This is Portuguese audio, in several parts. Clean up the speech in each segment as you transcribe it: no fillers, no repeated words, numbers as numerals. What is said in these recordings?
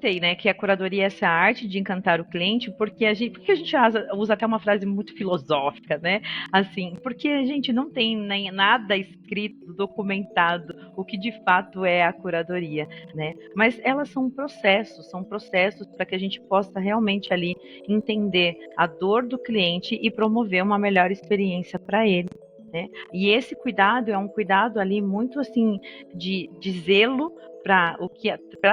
comentei, né, que a curadoria é essa arte de encantar o cliente, porque a gente usa até uma frase muito filosófica, né? Assim, porque a gente não tem nem nada escrito, documentado, o que de fato é a curadoria, né? Mas elas são processos para que a gente possa realmente ali entender a dor do cliente e promover uma melhor experiência para ele. Né? E esse cuidado é um cuidado ali muito assim de zelo para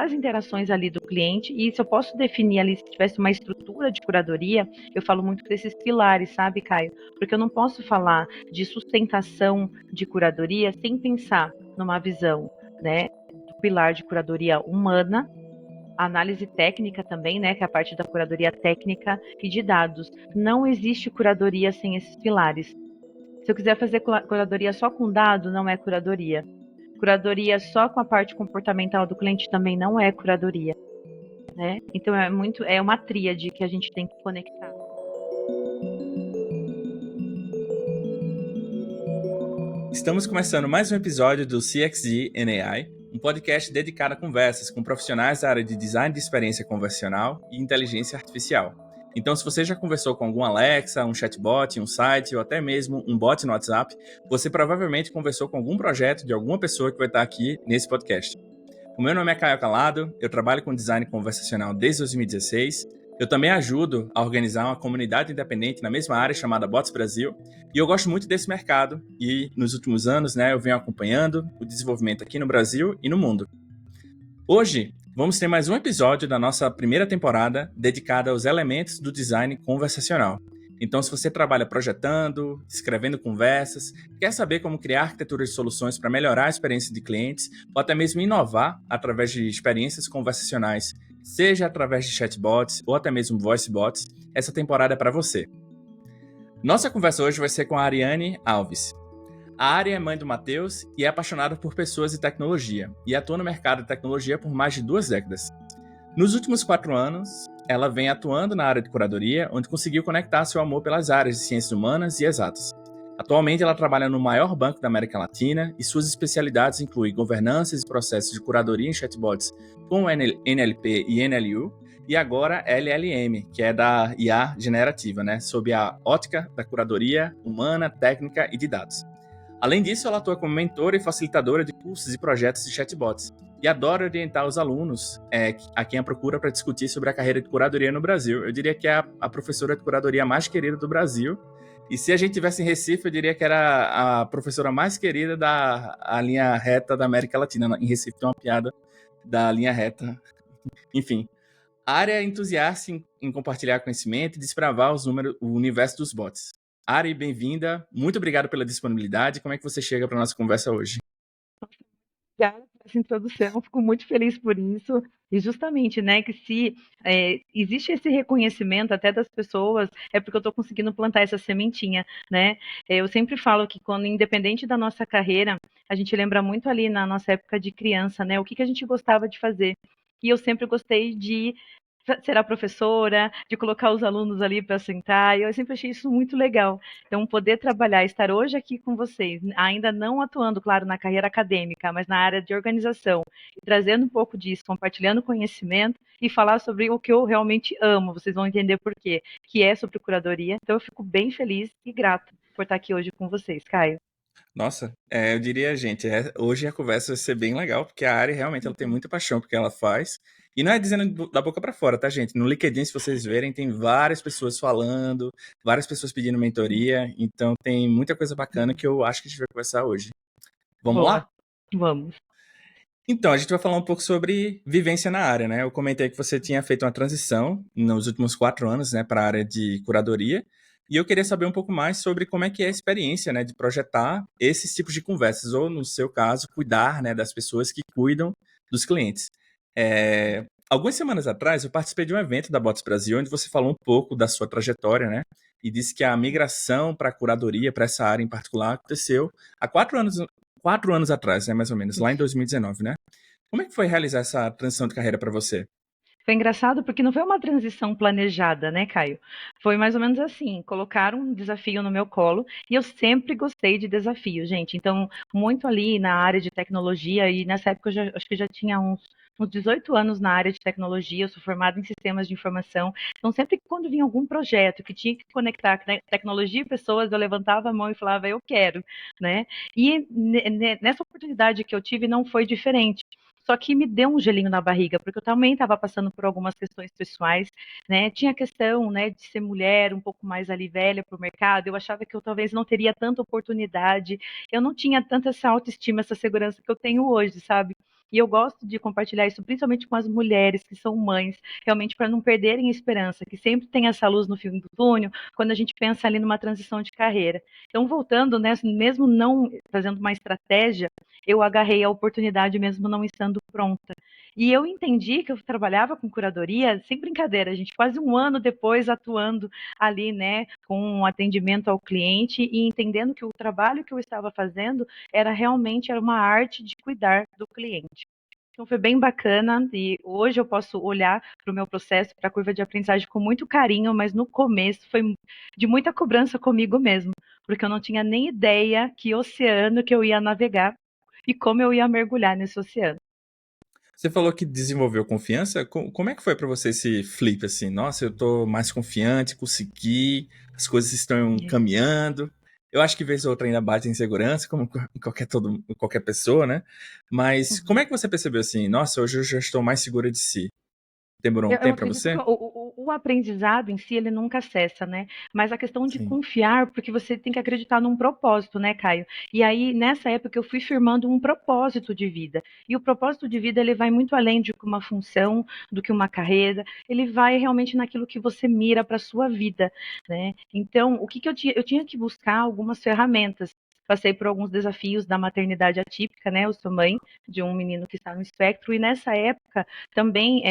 as interações ali do cliente. E se eu posso definir ali, se tivesse uma estrutura de curadoria, eu falo muito desses pilares, sabe, Caio? Porque eu não posso falar de sustentação de curadoria sem pensar numa visão, né, do pilar de curadoria humana, análise técnica também, né, que é a parte da curadoria técnica e de dados. Não existe curadoria sem esses pilares. Se eu quiser fazer curadoria só com dado, não é curadoria. Curadoria só com a parte comportamental do cliente também não é curadoria, né? Então é uma tríade que a gente tem que conectar. Estamos começando mais um episódio do CXG AI, um podcast dedicado a conversas com profissionais da área de design de experiência conversacional e inteligência artificial. Então, se você já conversou com algum Alexa, um chatbot, um site ou até mesmo um bot no WhatsApp, você provavelmente conversou com algum projeto de alguma pessoa que vai estar aqui nesse podcast. O meu nome é Caio Calado, eu trabalho com design conversacional desde 2016. Eu também ajudo a organizar uma comunidade independente na mesma área chamada Bots Brasil. E eu gosto muito desse mercado e nos últimos anos, eu venho acompanhando o desenvolvimento aqui no Brasil e no mundo. Hoje, vamos ter mais um episódio da nossa primeira temporada dedicada aos elementos do design conversacional. Então, se você trabalha projetando, escrevendo conversas, quer saber como criar arquiteturas de soluções para melhorar a experiência de clientes, ou até mesmo inovar através de experiências conversacionais, seja através de chatbots ou até mesmo voice bots, essa temporada é para você. Nossa conversa hoje vai ser com a Ariane Alves. A Ari é mãe do Matheus e é apaixonada por pessoas e tecnologia, e atua no mercado de tecnologia por mais de 2 décadas. Nos últimos 4 anos, ela vem atuando na área de curadoria, onde conseguiu conectar seu amor pelas áreas de ciências humanas e exatas. Atualmente, ela trabalha no maior banco da América Latina e suas especialidades incluem governanças e processos de curadoria em chatbots com NLP e NLU, e agora LLM, que é da IA generativa, sob a ótica da curadoria humana, técnica e de dados. Além disso, ela atua como mentora e facilitadora de cursos e projetos de chatbots. E adora orientar os alunos a quem a procura para discutir sobre a carreira de curadoria no Brasil. Eu diria que é a professora de curadoria mais querida do Brasil. E se a gente tivesse em Recife, eu diria que era a professora mais querida da linha reta da América Latina. Em Recife tem uma piada da linha reta. Enfim, a área é entusiasta em compartilhar conhecimento e desbravar o universo dos bots. Ari, bem-vinda. Muito obrigado pela disponibilidade. Como é que você chega para a nossa conversa hoje? Obrigada por essa introdução, fico muito feliz por isso. E justamente, né, que se existe esse reconhecimento até das pessoas, é porque eu estou conseguindo plantar essa sementinha, né? Eu sempre falo que quando, independente da nossa carreira, a gente lembra muito ali na nossa época de criança, né, o que a gente gostava de fazer. E eu sempre gostei de ser a professora, de colocar os alunos ali para sentar, e eu sempre achei isso muito legal. Então, poder trabalhar, estar hoje aqui com vocês, ainda não atuando, claro, na carreira acadêmica, mas na área de organização, e trazendo um pouco disso, compartilhando conhecimento e falar sobre o que eu realmente amo, vocês vão entender por quê, que é sobre curadoria. Então, eu fico bem feliz e grata por estar aqui hoje com vocês, Caio. Nossa, eu diria, gente, hoje a conversa vai ser bem legal, porque a Ari realmente ela tem muita paixão porque ela faz. E não é dizendo da boca para fora, tá, gente? No LinkedIn, se vocês verem, tem várias pessoas falando, várias pessoas pedindo mentoria. Então tem muita coisa bacana que eu acho que a gente vai conversar hoje. Vamos Boa, lá? vamos. Então, a gente vai falar um pouco sobre vivência na área, né? Eu comentei que você tinha feito uma transição nos últimos 4 anos, para a área de curadoria. E eu queria saber um pouco mais sobre como é que é a experiência, de projetar esses tipos de conversas, ou, no seu caso, cuidar, das pessoas que cuidam dos clientes. Algumas semanas atrás, eu participei de um evento da Bots Brasil, onde você falou um pouco da sua trajetória, e disse que a migração para a curadoria, para essa área em particular, aconteceu há 4 anos atrás, mais ou menos, lá em 2019, né? Como é que foi realizar essa transição de carreira para você? Foi engraçado porque não foi uma transição planejada, né, Caio? Foi mais ou menos assim, colocaram um desafio no meu colo e eu sempre gostei de desafios, gente. Então, muito ali na área de tecnologia e nessa época eu já, acho que já tinha uns 18 anos na área de tecnologia, eu sou formada em sistemas de informação. Então, sempre que quando vinha algum projeto que tinha que conectar tecnologia e pessoas, eu levantava a mão e falava, eu quero, né? E nessa oportunidade que eu tive não foi diferente. Só que me deu um gelinho na barriga, porque eu também estava passando por algumas questões pessoais, né? Tinha a questão, né, de ser mulher, um pouco mais ali velha para o mercado. Eu achava que eu talvez não teria tanta oportunidade. Eu não tinha tanta essa autoestima, essa segurança que eu tenho hoje, sabe? E eu gosto de compartilhar isso, principalmente com as mulheres que são mães, realmente para não perderem a esperança, que sempre tem essa luz no fim do túnel, quando a gente pensa ali numa transição de carreira. Então, voltando, né, mesmo não fazendo uma estratégia, eu agarrei a oportunidade mesmo não estando pronta. E eu entendi que eu trabalhava com curadoria, sem brincadeira, gente, quase um ano depois atuando ali, né, com um atendimento ao cliente e entendendo que o trabalho que eu estava fazendo era uma arte de cuidar do cliente. Então foi bem bacana e hoje eu posso olhar para o meu processo, para a curva de aprendizagem com muito carinho, mas no começo foi de muita cobrança comigo mesmo, porque eu não tinha nem ideia que oceano que eu ia navegar e como eu ia mergulhar nesse oceano. Você falou que desenvolveu confiança. Como é que foi pra você esse flip assim? Nossa, eu tô mais confiante, consegui, as coisas estão caminhando. Eu acho que vez ou outra ainda bate insegurança, como qualquer pessoa, né? Mas como Uhum. é que você percebeu assim? Nossa, hoje eu já estou mais segura de si. Demorou um Eu tempo pra acredito que você? o aprendizado em si, ele nunca cessa, né? Mas a questão de Sim. confiar, porque você tem que acreditar num propósito, né, Caio? E aí, nessa época, eu fui firmando um propósito de vida. E o propósito de vida, ele vai muito além de uma função, do que uma carreira. Ele vai realmente naquilo que você mira para sua vida, né? Então, o que que eu tinha? Eu tinha que buscar algumas ferramentas. Passei por alguns desafios da maternidade atípica, né? Eu sou mãe de um menino que está no espectro, e nessa época também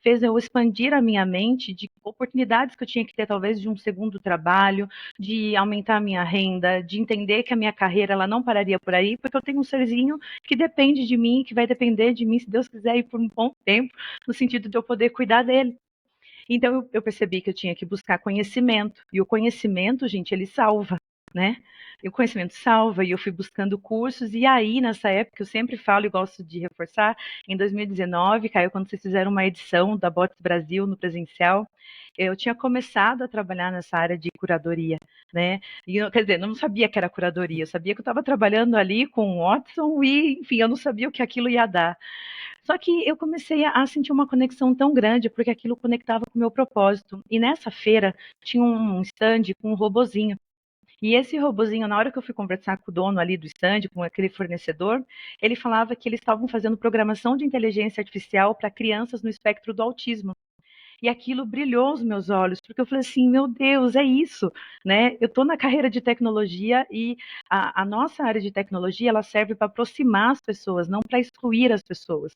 fez eu expandir a minha mente de oportunidades que eu tinha que ter, talvez, de um segundo trabalho, de aumentar a minha renda, de entender que a minha carreira ela não pararia por aí, porque eu tenho um serzinho que depende de mim, que vai depender de mim, se Deus quiser, ir por um bom tempo, no sentido de eu poder cuidar dele. Então eu percebi que eu tinha que buscar conhecimento, e o conhecimento, gente, ele salva, né? E o conhecimento salva, e eu fui buscando cursos, e aí, nessa época, eu sempre falo e gosto de reforçar, em 2019, Caio, quando vocês fizeram uma edição da Bots Brasil no presencial, eu tinha começado a trabalhar nessa área de curadoria, né? E quer dizer, não sabia que era curadoria, eu sabia que eu estava trabalhando ali com o Watson e, enfim, eu não sabia o que aquilo ia dar. Só que eu comecei a sentir uma conexão tão grande, porque aquilo conectava com o meu propósito. E nessa feira tinha um stand com um robozinho. E esse robozinho, na hora que eu fui conversar com o dono ali do stand, com aquele fornecedor, ele falava que eles estavam fazendo programação de inteligência artificial para crianças no espectro do autismo. E aquilo brilhou os meus olhos, porque eu falei assim, meu Deus, é isso, né? Eu estou na carreira de tecnologia e a nossa área de tecnologia, ela serve para aproximar as pessoas, não para excluir as pessoas.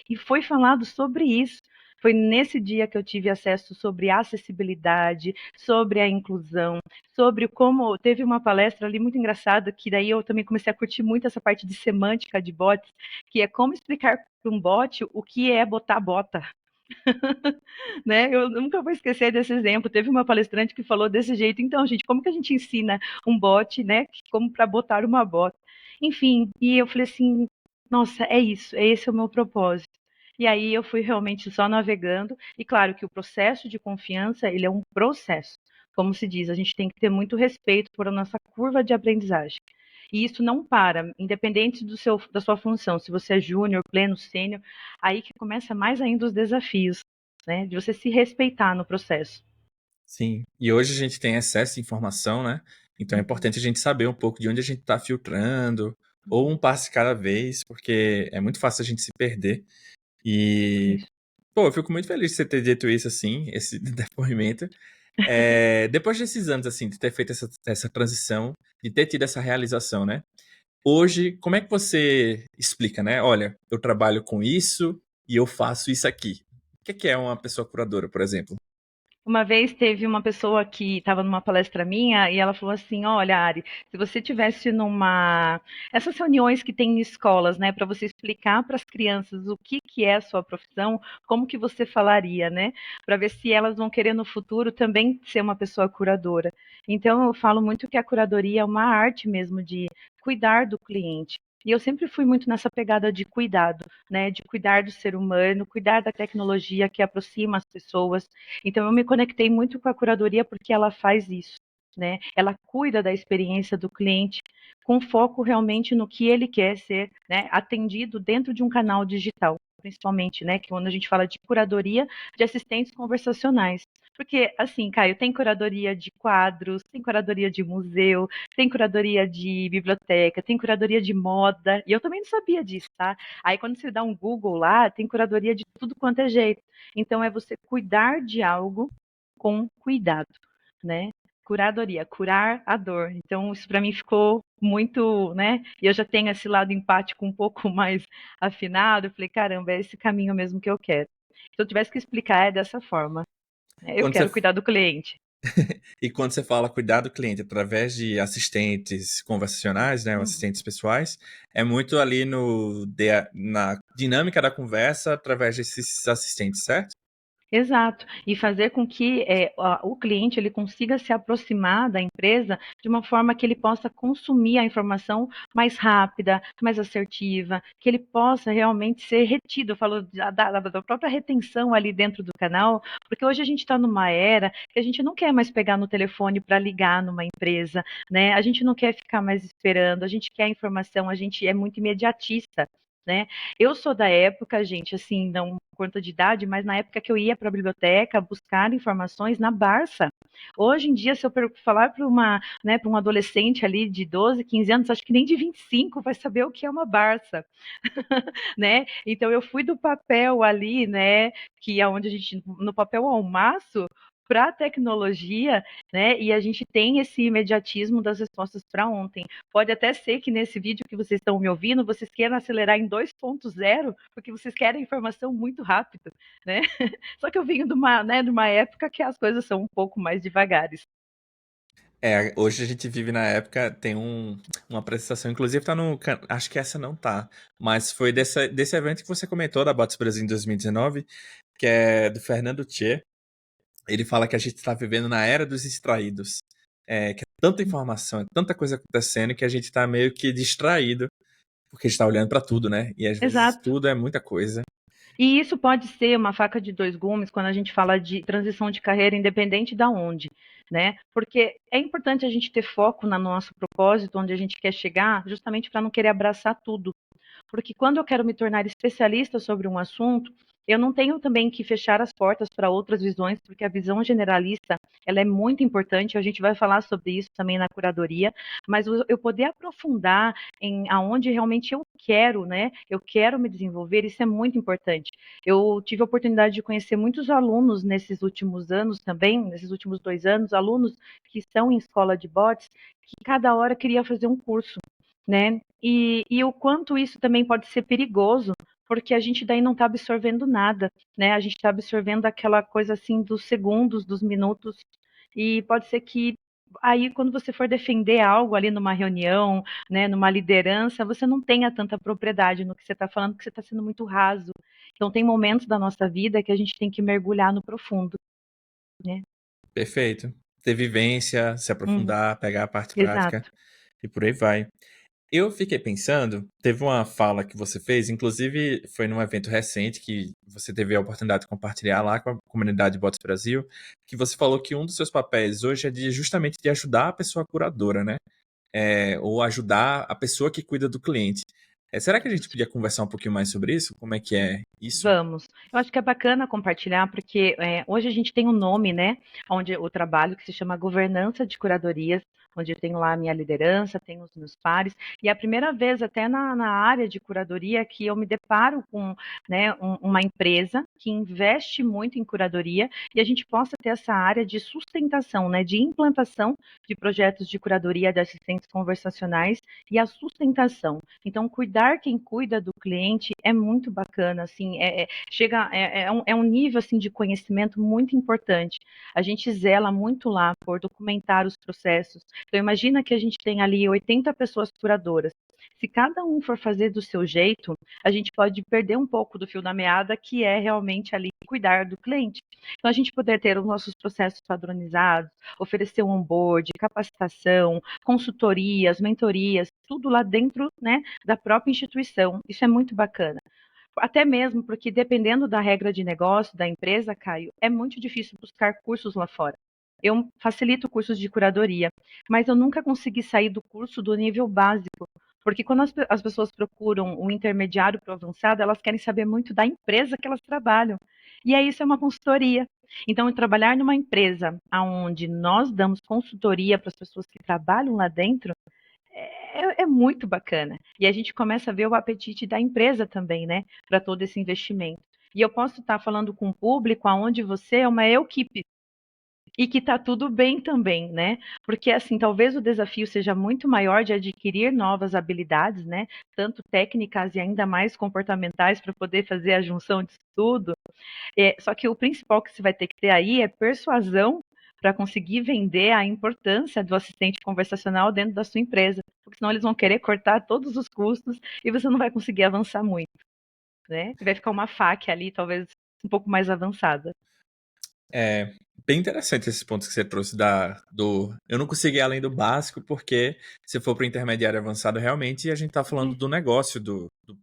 E foi falado sobre isso. Foi nesse dia que eu tive acesso sobre a acessibilidade, sobre a inclusão, sobre como teve uma palestra ali muito engraçada, que daí eu também comecei a curtir muito essa parte de semântica de bots, que é como explicar para um bot o que é botar bota, né? Eu nunca vou esquecer desse exemplo. Teve uma palestrante que falou desse jeito. Então, gente, como que a gente ensina um bot, né? Como para botar uma bota? Enfim, e eu falei assim, nossa, é isso, esse é o meu propósito. E aí eu fui realmente só navegando. E claro que o processo de confiança, ele é um processo. Como se diz, a gente tem que ter muito respeito por a nossa curva de aprendizagem. E isso não para, independente da sua função, se você é júnior, pleno, sênior, aí que começa mais ainda os desafios, né? De você se respeitar no processo. Sim. E hoje a gente tem excesso de informação, né? Então é Uhum. importante a gente saber um pouco de onde a gente está filtrando, ou um passo cada vez, porque é muito fácil a gente se perder. E, Isso. pô, eu fico muito feliz de você ter dito isso assim, esse depoimento. Depois desses anos, assim, de ter feito essa transição, de ter tido essa realização, né? Hoje, como é que você explica, né? Olha, eu trabalho com isso e eu faço isso aqui. O que é uma pessoa curadora, por exemplo? Uma vez teve uma pessoa que estava numa palestra minha e ela falou assim: Olha, Ari, se você tivesse numa. Essas reuniões que tem em escolas, né, para você explicar para as crianças o que é a sua profissão, como que você falaria, né? Para ver se elas vão querer no futuro também ser uma pessoa curadora. Então, eu falo muito que a curadoria é uma arte mesmo de cuidar do cliente. E eu sempre fui muito nessa pegada de cuidado, né? De cuidar do ser humano, cuidar da tecnologia que aproxima as pessoas. Então, eu me conectei muito com a curadoria porque ela faz isso, né? Ela cuida da experiência do cliente com foco realmente no que ele quer ser, né, atendido dentro de um canal digital, principalmente, né, que quando a gente fala de curadoria de assistentes conversacionais. Porque, assim, Caio, tem curadoria de quadros, tem curadoria de museu, tem curadoria de biblioteca, tem curadoria de moda, e eu também não sabia disso, tá? Aí, quando você dá um Google lá, tem curadoria de tudo quanto é jeito. Então, é você cuidar de algo com cuidado, né? Curadoria, curar a dor. Então, isso para mim ficou muito, né? E eu já tenho esse lado empático um pouco mais afinado. Eu falei, caramba, é esse caminho mesmo que eu quero. Se eu tivesse que explicar, é dessa forma, né? Eu Quando você quero cuidar do cliente. E quando você fala cuidar do cliente através de assistentes conversacionais, né, Uhum. assistentes pessoais, é muito ali na dinâmica da conversa através desses assistentes, certo? Exato, e fazer com que o cliente ele consiga se aproximar da empresa de uma forma que ele possa consumir a informação mais rápida, mais assertiva, que ele possa realmente ser retido. Eu falo da própria retenção ali dentro do canal, porque hoje a gente está numa era que a gente não quer mais pegar no telefone para ligar numa empresa, né? A gente não quer ficar mais esperando, a gente quer informação, a gente é muito imediatista. Né? Eu sou da época, gente, assim, não conta de idade, mas na época que eu ia para a biblioteca buscar informações na Barça. Hoje em dia, se eu falar para uma, né, para um adolescente ali de 12, 15 anos, acho que nem de 25 vai saber o que é uma Barça, né? Então eu fui do papel ali, né, que é onde a gente no papel ao maço para a tecnologia, né? E a gente tem esse imediatismo das respostas para ontem. Pode até ser que nesse vídeo que vocês estão me ouvindo, vocês queiram acelerar em 2.0, porque vocês querem informação muito rápido, né? Só que eu venho de uma época que as coisas são um pouco mais devagares. Hoje a gente vive na época, tem uma apresentação, inclusive tá no, acho que essa não tá, mas foi desse evento que você comentou da Bots Brasil em 2019, que é do Fernando Tchê. Ele fala que a gente está vivendo na era dos distraídos. Que é tanta informação, é tanta coisa acontecendo que a gente está meio que distraído, porque a gente está olhando para tudo, né? E às vezes Exato. tudo é muita coisa. E isso pode ser uma faca de dois gumes quando a gente fala de transição de carreira, independente da onde, né? Porque é importante a gente ter foco no nosso propósito, onde a gente quer chegar, justamente para não querer abraçar tudo. Porque quando eu quero me tornar especialista sobre um assunto, eu não tenho também que fechar as portas para outras visões, porque a visão generalista, ela é muito importante, a gente vai falar sobre isso também na curadoria, mas eu poder aprofundar em aonde realmente eu quero, né? Eu quero me desenvolver, isso é muito importante. Eu tive a oportunidade de conhecer muitos alunos nesses últimos anos também, nesses últimos 2 anos, alunos que estão em escola de bots, que cada hora queria fazer um curso, né? E o quanto isso também pode ser perigoso, porque a gente daí não está absorvendo nada, né? A gente está absorvendo aquela coisa assim dos segundos, dos minutos, e pode ser que aí quando você for defender algo ali numa reunião, né, numa liderança, você não tenha tanta propriedade no que você está falando, porque você está sendo muito raso. Então tem momentos da nossa vida que a gente tem que mergulhar no profundo, né? Perfeito. Ter vivência, se Uhum, aprofundar, pegar a parte prática exato. e por aí vai. Eu fiquei pensando, teve uma fala que você fez, inclusive foi num evento recente que você teve a oportunidade de compartilhar lá com a comunidade Bots Brasil, que você falou que um dos seus papéis hoje é justamente de ajudar a pessoa curadora, né? Ou ajudar a pessoa que cuida do cliente. Será que a gente podia conversar um pouquinho mais sobre isso? Como é que é isso? Vamos. Eu acho que é bacana compartilhar, porque hoje a gente tem um nome, né, onde o trabalho que se chama governança de curadorias, onde eu tenho lá a minha liderança, tenho os meus pares, e é a primeira vez até na área de curadoria que eu me deparo com, né, uma empresa que investe muito em curadoria e a gente possa ter essa área de sustentação, né, de implantação de projetos de curadoria de assistentes conversacionais e a sustentação. Então, cuidar quem cuida do cliente é muito bacana, assim, chega, é um nível assim de conhecimento muito importante, A gente zela muito lá por documentar os processos. Então, imagina que a gente tem ali 80 pessoas curadoras. Se cada um for fazer do seu jeito, a gente pode perder um pouco do fio da meada, que é realmente ali cuidar do cliente. Então, a gente poder ter os nossos processos padronizados, oferecer um onboard, capacitação, consultorias, mentorias, tudo lá dentro, né, da própria instituição. Isso é muito bacana. Até mesmo porque, dependendo da regra de negócio da empresa, Caio, é muito difícil buscar cursos lá fora. Eu facilito cursos de curadoria, mas eu nunca consegui sair do curso do nível básico, porque quando as pessoas procuram o intermediário para o avançado, elas querem saber muito da empresa que elas trabalham. E aí isso é uma consultoria. Então, trabalhar numa empresa onde nós damos consultoria para as pessoas que trabalham lá dentro, é muito bacana. E a gente começa a ver o apetite da empresa também, né, para todo esse investimento. E eu posso estar falando com o público aonde você é uma equipe e que está tudo bem também, né? Porque assim, talvez o desafio seja muito maior de adquirir novas habilidades, né? Tanto técnicas e ainda mais comportamentais para poder fazer a junção disso tudo. Só que o principal que você vai ter que ter aí é persuasão para conseguir vender a importância do assistente conversacional dentro da sua empresa, porque senão eles vão querer cortar todos os custos e você não vai conseguir avançar muito, né? E vai ficar uma faca ali, talvez um pouco mais avançada. É bem interessante esses pontos que você trouxe do. Eu não consegui ir além do básico, porque se for para o intermediário avançado, realmente a gente está falando do negócio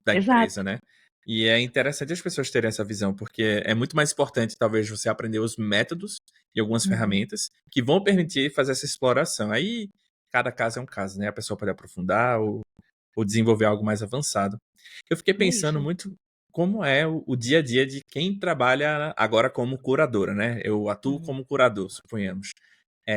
da empresa, Exato. né? E é interessante as pessoas terem essa visão, porque é muito mais importante, talvez, você aprender os métodos e algumas Uhum. ferramentas que vão permitir fazer essa exploração. Aí, cada caso é um caso, né? A pessoa pode aprofundar ou desenvolver algo mais avançado. Eu fiquei É pensando isso. muito como é o dia a dia de quem trabalha agora como curadora, né? Eu atuo Uhum. como curador, suponhamos.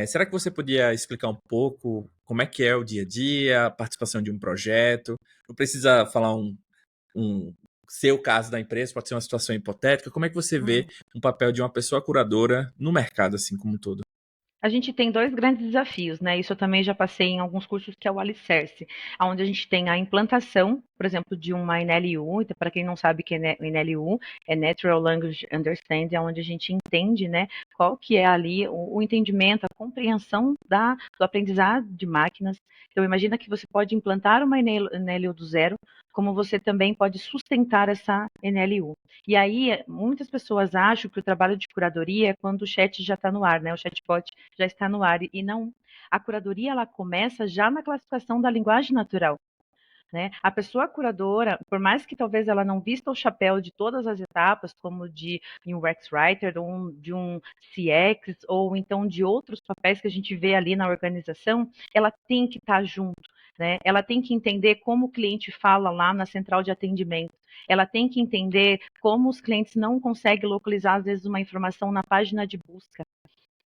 Será que você podia explicar um pouco como é que é o dia a dia, a participação de um projeto? Não precisa falar um seu caso da empresa, pode ser uma situação hipotética. Como é que você vê Uhum. um papel de uma pessoa curadora no mercado, assim como um todo? A gente tem dois grandes desafios, né? Isso eu também já passei em alguns cursos, que é o Alicerce, onde a gente tem a implantação, por exemplo, de uma NLU. Então, para quem não sabe o que é NLU, é Natural Language Understanding, onde a gente entende, né, qual que é ali o entendimento, a compreensão do aprendizado de máquinas. Então, imagina que você pode implantar uma NLU do zero, como você também pode sustentar essa NLU. E aí, muitas pessoas acham que o trabalho de curadoria é quando o chat já está no ar, né? O chatbot já está no ar, e não. A curadoria, ela começa já na classificação da linguagem natural, né? A pessoa curadora, por mais que talvez ela não vista o chapéu de todas as etapas, como de um UX Writer, ou de um CX, ou então de outros papéis que a gente vê ali na organização, ela tem que estar junto, né? Ela tem que entender como o cliente fala lá na central de atendimento. Ela tem que entender como os clientes não conseguem localizar, às vezes, uma informação na página de busca,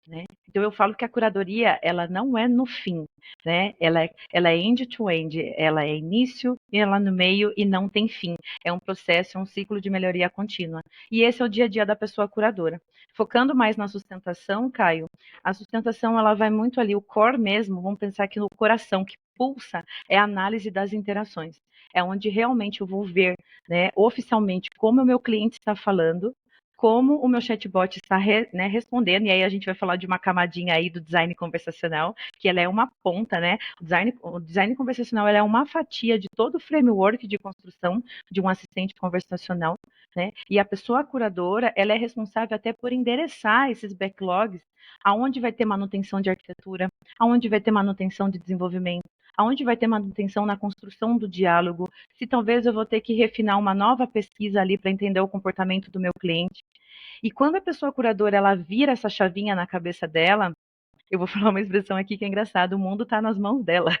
né? Então eu falo que a curadoria, ela não é no fim, né? Ela é end-to-end, ela é início e ela no meio e não tem fim. É um processo, é um ciclo de melhoria contínua. E esse é o dia a dia da pessoa curadora. Focando mais na sustentação, Caio, a sustentação, ela vai muito ali, o core mesmo, vamos pensar que no coração que pulsa é a análise das interações. É onde realmente eu vou ver, né, oficialmente como o meu cliente está falando, como o meu chatbot está né, respondendo, e aí a gente vai falar de uma camadinha aí do design conversacional, que ela é uma ponta, né? O design conversacional, ela é uma fatia de todo o framework de construção de um assistente conversacional, né? E a pessoa curadora, ela é responsável até por endereçar esses backlogs, aonde vai ter manutenção de arquitetura, aonde vai ter manutenção de desenvolvimento, aonde vai ter manutenção na construção do diálogo, se talvez eu vou ter que refinar uma nova pesquisa ali para entender o comportamento do meu cliente. E quando a pessoa curadora, ela vira essa chavinha na cabeça dela, eu vou falar uma expressão aqui que é engraçada, o mundo está nas mãos dela.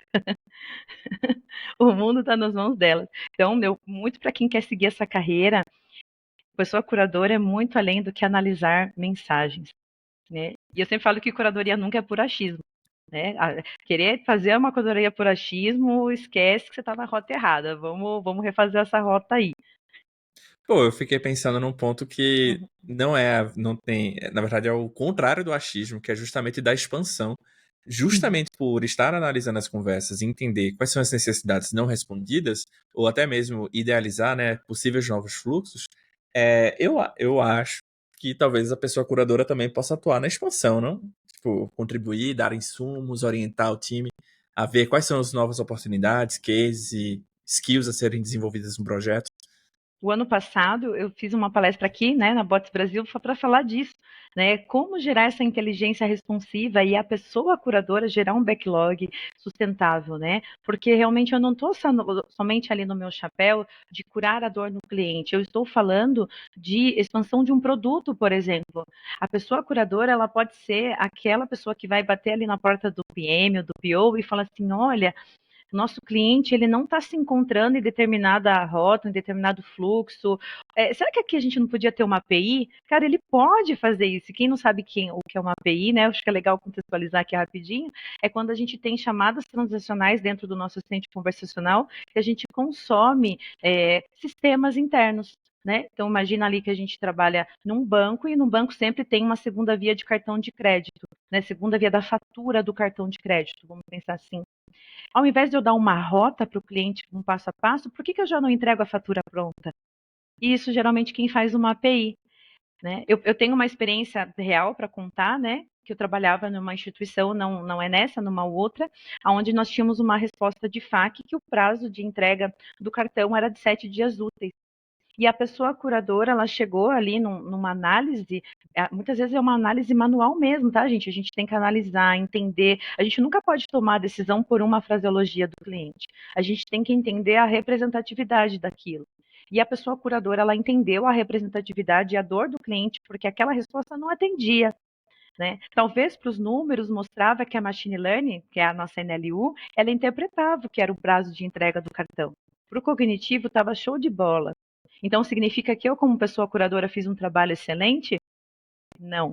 O mundo está nas mãos dela. Então, muito para quem quer seguir essa carreira, pessoa curadora é muito além do que analisar mensagens, né? E eu sempre falo que curadoria nunca é por achismo, né? Querer fazer uma curadoria por achismo, esquece que você está na rota errada. Vamos refazer essa rota aí. Pô, eu fiquei pensando num ponto que Uhum, não tem, na verdade é o contrário do achismo, que é justamente da expansão. uhum, Justamente por estar analisando as conversas e entender quais são as necessidades não respondidas, ou até mesmo idealizar, né, possíveis novos fluxos, eu acho que talvez a pessoa curadora também possa atuar na expansão, não? Tipo, contribuir, dar insumos, orientar o time a ver quais são as novas oportunidades, cases e skills a serem desenvolvidas no projeto. O ano passado eu fiz uma palestra aqui, né, na Bots Brasil, para falar disso, né, como gerar essa inteligência responsiva e a pessoa curadora gerar um backlog sustentável, né, porque realmente eu não estou somente ali no meu chapéu de curar a dor no cliente, eu estou falando de expansão de um produto, por exemplo. A pessoa curadora, ela pode ser aquela pessoa que vai bater ali na porta do PM ou do PO e falar assim, olha, nosso cliente ele não está se encontrando em determinada rota, em determinado fluxo. Será que aqui a gente não podia ter uma API? Cara, ele pode fazer isso. Quem não sabe o que é uma API, né? Acho que é legal contextualizar aqui rapidinho. É quando a gente tem chamadas transacionais dentro do nosso assistente conversacional que a gente consome sistemas internos. Né? Então, imagina ali que a gente trabalha num banco e no banco sempre tem uma segunda via de cartão de crédito, né? Segunda via da fatura do cartão de crédito, vamos pensar assim. Ao invés de eu dar uma rota para o cliente, um passo a passo, por que eu já não entrego a fatura pronta? E isso geralmente quem faz uma API. Né? Eu tenho uma experiência real para contar, né? Que eu trabalhava numa instituição, não é nessa, numa outra, onde nós tínhamos uma resposta de FAQ que o prazo de entrega do cartão era de 7 dias úteis. E a pessoa curadora, ela chegou ali numa análise, muitas vezes é uma análise manual mesmo, tá, gente? A gente tem que analisar, entender. A gente nunca pode tomar a decisão por uma fraseologia do cliente. A gente tem que entender a representatividade daquilo. E a pessoa curadora, ela entendeu a representatividade e a dor do cliente, porque aquela resposta não atendia. Né? Talvez para os números mostrava que a Machine Learning, que é a nossa NLU, ela interpretava o que era o prazo de entrega do cartão. Para o cognitivo, estava show de bola. Então, significa que eu, como pessoa curadora, fiz um trabalho excelente? Não.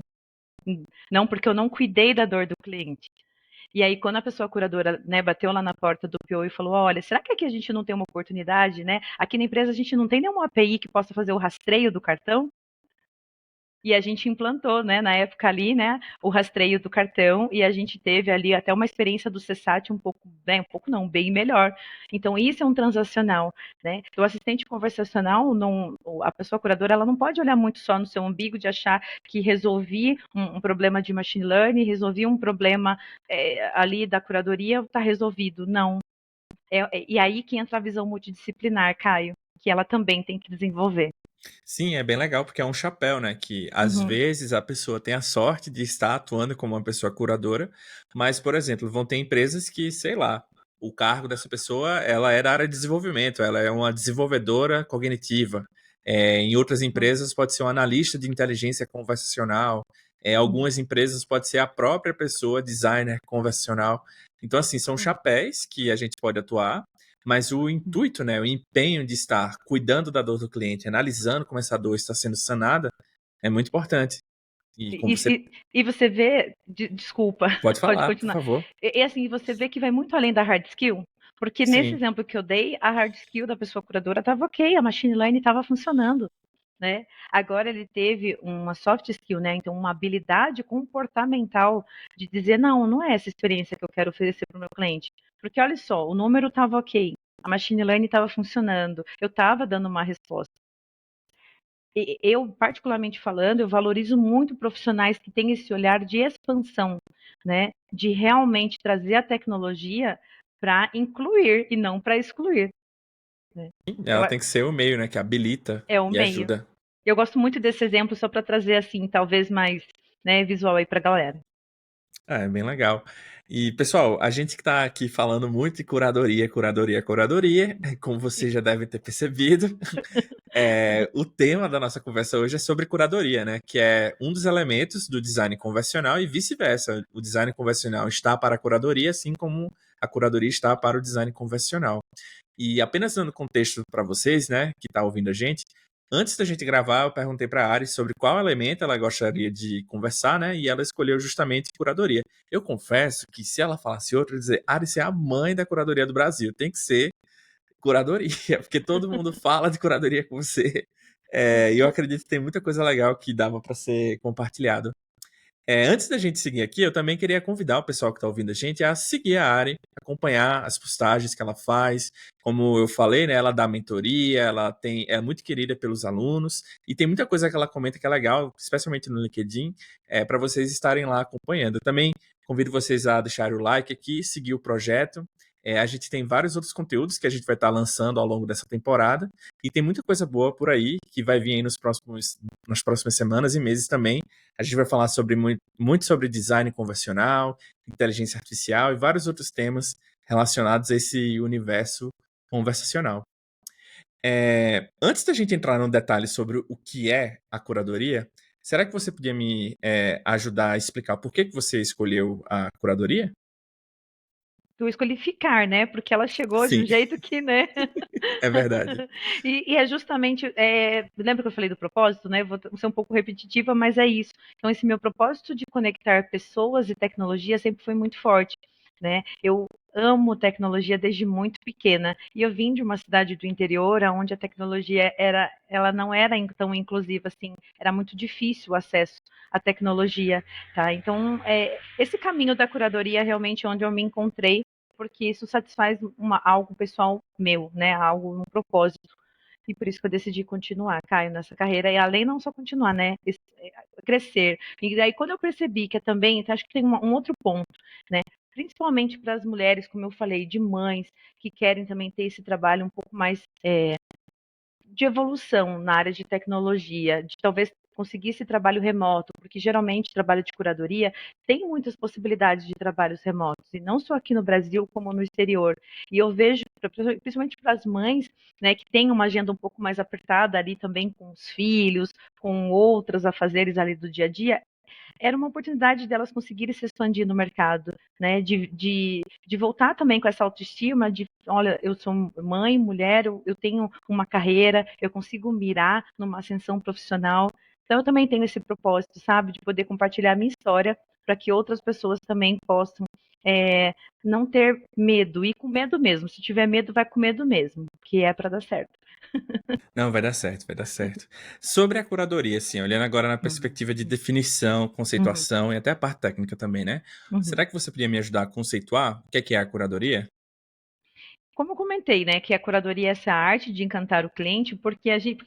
Não, porque eu não cuidei da dor do cliente. E aí, quando a pessoa curadora, né, bateu lá na porta do PO e falou, olha, será que aqui a gente não tem uma oportunidade, né? Aqui na empresa a gente não tem nenhuma API que possa fazer o rastreio do cartão? E a gente implantou, né, na época ali, né, o rastreio do cartão e a gente teve ali até uma experiência do CSAT um pouco, né, um pouco não, bem melhor. Então isso é um transacional, né? O assistente conversacional, não, a pessoa curadora, ela não pode olhar muito só no seu umbigo de achar que resolvi um problema de machine learning, resolvi um problema ali da curadoria, está resolvido. Não. E aí que entra a visão multidisciplinar, Caio, que ela também tem que desenvolver. Sim, é bem legal porque é um chapéu, né? Que às vezes a pessoa tem a sorte de estar atuando como uma pessoa curadora, mas, por exemplo, vão ter empresas que, sei lá, o cargo dessa pessoa, ela é da área de desenvolvimento, ela é uma desenvolvedora cognitiva. Em outras empresas pode ser um analista de inteligência conversacional. Algumas empresas pode ser a própria pessoa, designer conversacional. Então, assim, são chapéus que a gente pode atuar, mas o intuito, né, o empenho de estar cuidando da dor do cliente, analisando como essa dor está sendo sanada, é muito importante. E como você E você vê, desculpa, pode pode falar, por continuar. favor. E assim, você vê que vai muito além da hard skill, porque nesse Sim. exemplo que eu dei, a hard skill da pessoa curadora estava ok, a machine learning estava funcionando, né? Agora ele teve uma soft skill, né? Então uma habilidade comportamental de dizer não é essa experiência que eu quero oferecer para o meu cliente, porque olha só, o número estava ok, a machine learning estava funcionando, eu estava dando uma resposta. Eu, particularmente falando, eu valorizo muito profissionais que têm esse olhar de expansão, né? De realmente trazer a tecnologia para incluir e não para excluir. Né? Eu, Ela tem que ser o meio, né, que habilita é o e meio. ajuda. Eu gosto muito desse exemplo só para trazer assim, talvez mais, né, visual aí para a galera. É bem legal. E, pessoal, a gente que está aqui falando muito de curadoria, curadoria, curadoria, como vocês já devem ter percebido, o tema da nossa conversa hoje é sobre curadoria, né? Que é um dos elementos do design convencional e vice-versa. O design convencional está para a curadoria, assim como a curadoria está para o design convencional. E apenas dando contexto para vocês, né, que está ouvindo a gente, antes da gente gravar, eu perguntei para a Ari sobre qual elemento ela gostaria de conversar, né, e ela escolheu justamente curadoria. Eu confesso que se ela falasse outra, eu ia dizer, Ari, você é a mãe da curadoria do Brasil, tem que ser curadoria, porque todo mundo fala de curadoria com você. E eu acredito que tem muita coisa legal que dava para ser compartilhado. Antes da gente seguir aqui, eu também queria convidar o pessoal que está ouvindo a gente a seguir a Ari, acompanhar as postagens que ela faz. Como eu falei, né, ela dá mentoria, é muito querida pelos alunos e tem muita coisa que ela comenta que é legal, especialmente no LinkedIn, para vocês estarem lá acompanhando. Eu também convido vocês a deixarem o like aqui, seguir o projeto. A gente tem vários outros conteúdos que a gente vai estar lançando ao longo dessa temporada e tem muita coisa boa por aí que vai vir aí nas próximas semanas e meses também. A gente vai falar muito sobre design convencional, inteligência artificial e vários outros temas relacionados a esse universo conversacional. Antes da gente entrar no detalhe sobre o que é a curadoria, será que você podia me ajudar a explicar por que você escolheu a curadoria? Eu escolhi ficar, né? Porque ela chegou de um Sim, jeito que, né? é verdade. E é justamente, lembra que eu falei do propósito, né? Vou ser um pouco repetitiva, mas é isso. Então, esse meu propósito de conectar pessoas e tecnologia sempre foi muito forte, né? Eu amo tecnologia desde muito pequena e eu vim de uma cidade do interior onde a tecnologia ela não era tão inclusiva assim, era muito difícil o acesso à tecnologia, tá? Então, esse caminho da curadoria é realmente onde eu me encontrei porque isso satisfaz algo pessoal meu, né? Algo, um propósito. E por isso que eu decidi continuar, Caio, nessa carreira. E além não só continuar, né? Crescer. E daí, quando eu percebi que também, acho que tem um outro ponto, né? Principalmente para as mulheres, como eu falei, de mães que querem também ter esse trabalho um pouco mais de evolução na área de tecnologia, de talvez conseguir esse trabalho remoto, porque geralmente trabalho de curadoria tem muitas possibilidades de trabalhos remotos, e não só aqui no Brasil, como no exterior. E eu vejo, principalmente para as mães, né, que têm uma agenda um pouco mais apertada ali também com os filhos, com outros afazeres ali do dia a dia, era uma oportunidade delas conseguirem se expandir no mercado, né? De voltar também com essa autoestima de, olha, eu sou mãe, mulher, eu tenho uma carreira, eu consigo mirar numa ascensão profissional. Então eu também tenho esse propósito, sabe, de poder compartilhar a minha história para que outras pessoas também possam não ter medo, e com medo mesmo. Se tiver medo, vai com medo mesmo, que é para dar certo. Não, vai dar certo, vai dar certo. Sobre a curadoria, assim, olhando agora na Uhum, perspectiva de definição, uhum, conceituação e até a parte técnica também, né? uhum. Será que você podia me ajudar a conceituar o que é a curadoria? Como eu comentei, né, que a curadoria é essa arte de encantar o cliente, porque a gente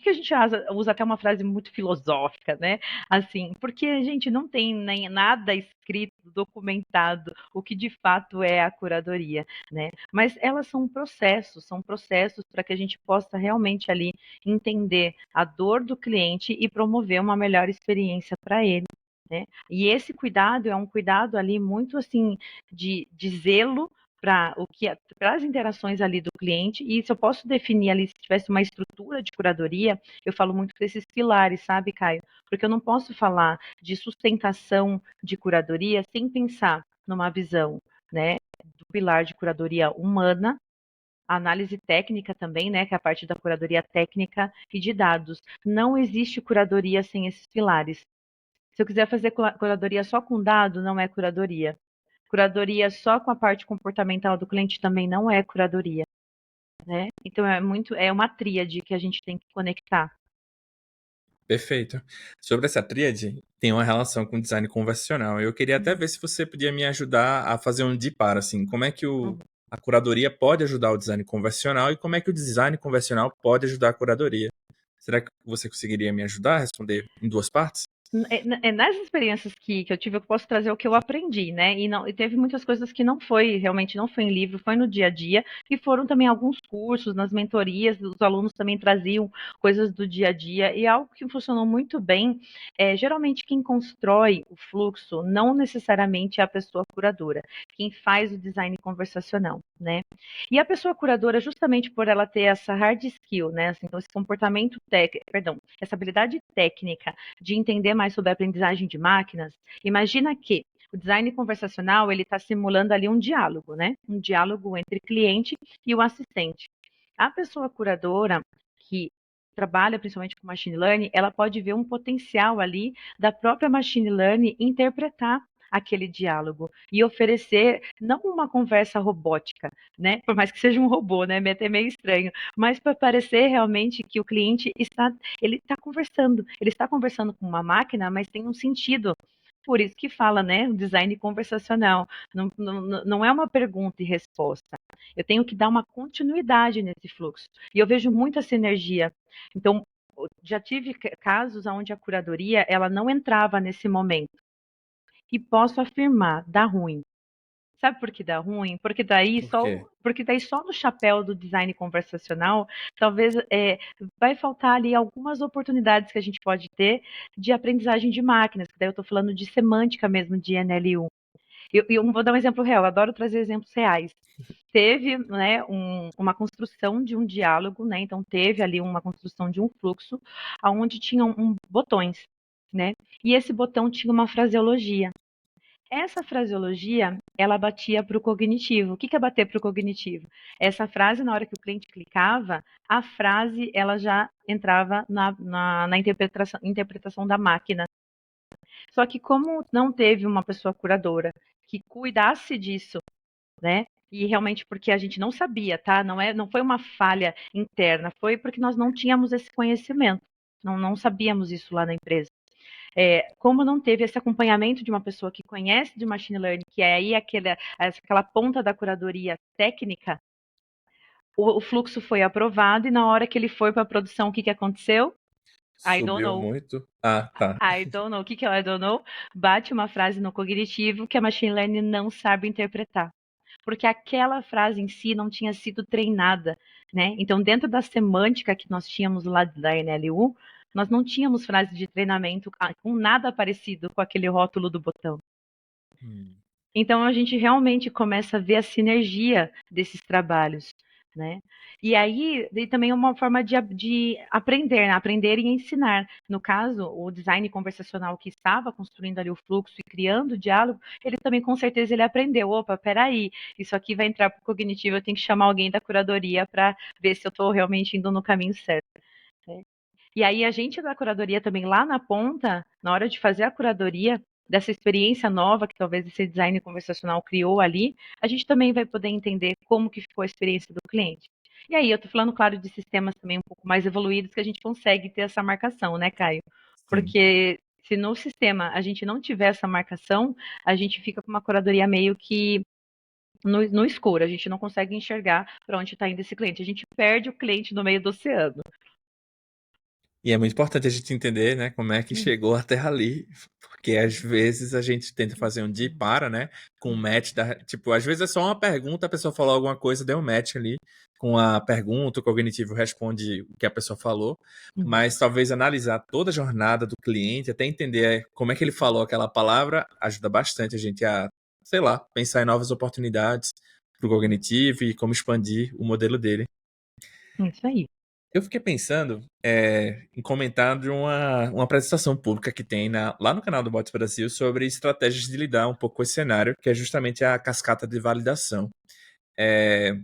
usa até uma frase muito filosófica, né? Assim, porque a gente não tem nem nada escrito, documentado, o que de fato é a curadoria, né? Mas elas são processos para que a gente possa realmente ali entender a dor do cliente e promover uma melhor experiência para ele. Né? E esse cuidado é um cuidado ali muito assim de zelo para as interações ali do cliente, e se eu posso definir ali, se tivesse uma estrutura de curadoria, eu falo muito desses pilares, sabe, Caio? Porque eu não posso falar de sustentação de curadoria sem pensar numa visão, né, do pilar de curadoria humana, a análise técnica também, né, que é a parte da curadoria técnica e de dados. Não existe curadoria sem esses pilares. Se eu quiser fazer curadoria só com dado, não é curadoria. Curadoria só com a parte comportamental do cliente também não é curadoria, né? Então é uma tríade que a gente tem que conectar. Perfeito. Sobre essa tríade, tem uma relação com design conversacional. Eu queria até Uhum, ver se você podia me ajudar a fazer um diparo, assim, como é que uhum. a curadoria pode ajudar o design conversacional e como é que o design conversacional pode ajudar a curadoria. Será que você conseguiria me ajudar a responder em duas partes? Nas experiências que eu tive, eu posso trazer o que eu aprendi, né? E teve muitas coisas que realmente não foi em livro, foi no dia a dia, e foram também alguns cursos, nas mentorias, os alunos também traziam coisas do dia a dia, e algo que funcionou muito bem, geralmente quem constrói o fluxo não necessariamente é a pessoa curadora, quem faz o design conversacional, né? E a pessoa curadora, justamente por ela ter essa hard skill, né? Assim, então, esse comportamento técnico, perdão, essa habilidade técnica de entender mais sobre a aprendizagem de máquinas, imagina que o design conversacional ele está simulando ali um diálogo, né? Um diálogo entre cliente e o assistente. A pessoa curadora que trabalha principalmente com machine learning, ela pode ver um potencial ali da própria machine learning interpretar aquele diálogo e oferecer não uma conversa robótica, né? Por mais que seja um robô, né? É até meio estranho, mas para parecer realmente que o cliente ele está conversando com uma máquina, mas tem um sentido Por isso que fala, né, o design conversacional. Não é uma pergunta e resposta. Eu tenho que dar uma continuidade nesse fluxo. E eu vejo muita sinergia. Então, já tive casos onde a curadoria ela não entrava nesse momento. E posso afirmar, dá ruim. Sabe por que dá ruim? Por quê? Porque daí só no chapéu do design conversacional, talvez vai faltar ali algumas oportunidades que a gente pode ter de aprendizagem de máquinas, que daí eu estou falando de semântica mesmo, de NLU. Eu vou dar um exemplo real, eu adoro trazer exemplos reais. Teve, né, uma construção de um diálogo, né, então teve ali uma construção de um fluxo, onde tinham botões, né, e esse botão tinha uma fraseologia. Essa fraseologia, ela batia para o cognitivo. O que é bater para o cognitivo? Essa frase, na hora que o cliente clicava, a frase ela já entrava na interpretação da máquina. Só que como não teve uma pessoa curadora que cuidasse disso, né? E realmente porque a gente não sabia, tá? Não foi uma falha interna, foi porque nós não tínhamos esse conhecimento. Não sabíamos isso lá na empresa. Como não teve esse acompanhamento de uma pessoa que conhece de machine learning, que é aí aquela ponta da curadoria técnica, o fluxo foi aprovado e na hora que ele foi para a produção, o que aconteceu? I don't Subiu know. muito? Ah, tá. I don't know. O que é o I don't know? Bate uma frase no cognitivo que a machine learning não sabe interpretar. Porque aquela frase em si não tinha sido treinada, né? Então, dentro da semântica que nós tínhamos lá da NLU, nós não tínhamos frase de treinamento com nada parecido com aquele rótulo do botão. Hum. Então, a gente realmente começa a ver a sinergia desses trabalhos, né? E aí, também é uma forma de aprender, né? Aprender e ensinar. No caso, o design conversacional que estava construindo ali o fluxo e criando o diálogo, ele também, com certeza, ele aprendeu. Opa, peraí, isso aqui vai entrar para o cognitivo, eu tenho que chamar alguém da curadoria para ver se eu estou realmente indo no caminho certo, né? E aí, a gente da curadoria também, lá na ponta, na hora de fazer a curadoria, dessa experiência nova que talvez esse design conversacional criou ali, a gente também vai poder entender como que ficou a experiência do cliente. E aí, eu estou falando, claro, de sistemas também um pouco mais evoluídos que a gente consegue ter essa marcação, né, Caio? Sim. Porque se no sistema a gente não tiver essa marcação, a gente fica com uma curadoria meio que no escuro, a gente não consegue enxergar para onde está indo esse cliente. A gente perde o cliente no meio do oceano. E é muito importante a gente entender, né, como é que chegou até ali, porque às vezes a gente tenta fazer um de para, né, com um match tipo, às vezes é só uma pergunta, a pessoa falou alguma coisa, deu um match ali com a pergunta, o cognitivo responde o que a pessoa falou, Uhum. mas talvez analisar toda a jornada do cliente, até entender como é que ele falou aquela palavra, ajuda bastante a gente a, sei lá, pensar em novas oportunidades para o cognitivo e como expandir o modelo dele. Isso aí. Eu fiquei pensando em comentar de uma apresentação pública que tem lá no canal do Bots Brasil sobre estratégias de lidar um pouco com esse cenário, que é justamente a cascata de validação. É,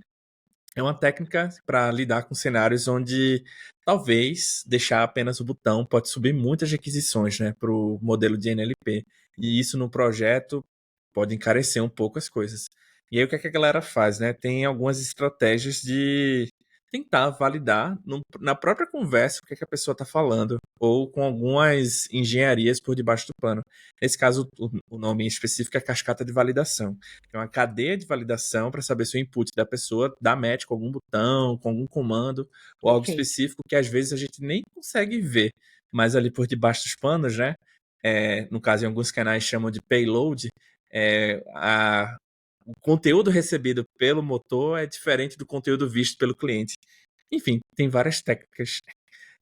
é uma técnica para lidar com cenários onde talvez deixar apenas o botão pode subir muitas requisições, né, para o modelo de NLP. E isso no projeto pode encarecer um pouco as coisas. E aí o que é que a galera faz, né? Tem algumas estratégias de tentar validar na própria conversa o que é que a pessoa está falando, ou com algumas engenharias por debaixo do pano. Nesse caso, o nome em específico é cascata de validação. É uma cadeia de validação para saber se o input da pessoa dá match com algum botão, com algum comando, ou algo Perfeito. específico que às vezes a gente nem consegue ver, mas ali por debaixo dos panos, né? No caso, em alguns canais chamam de payload, é, a, o conteúdo recebido pelo motor é diferente do conteúdo visto pelo cliente. Enfim, tem várias técnicas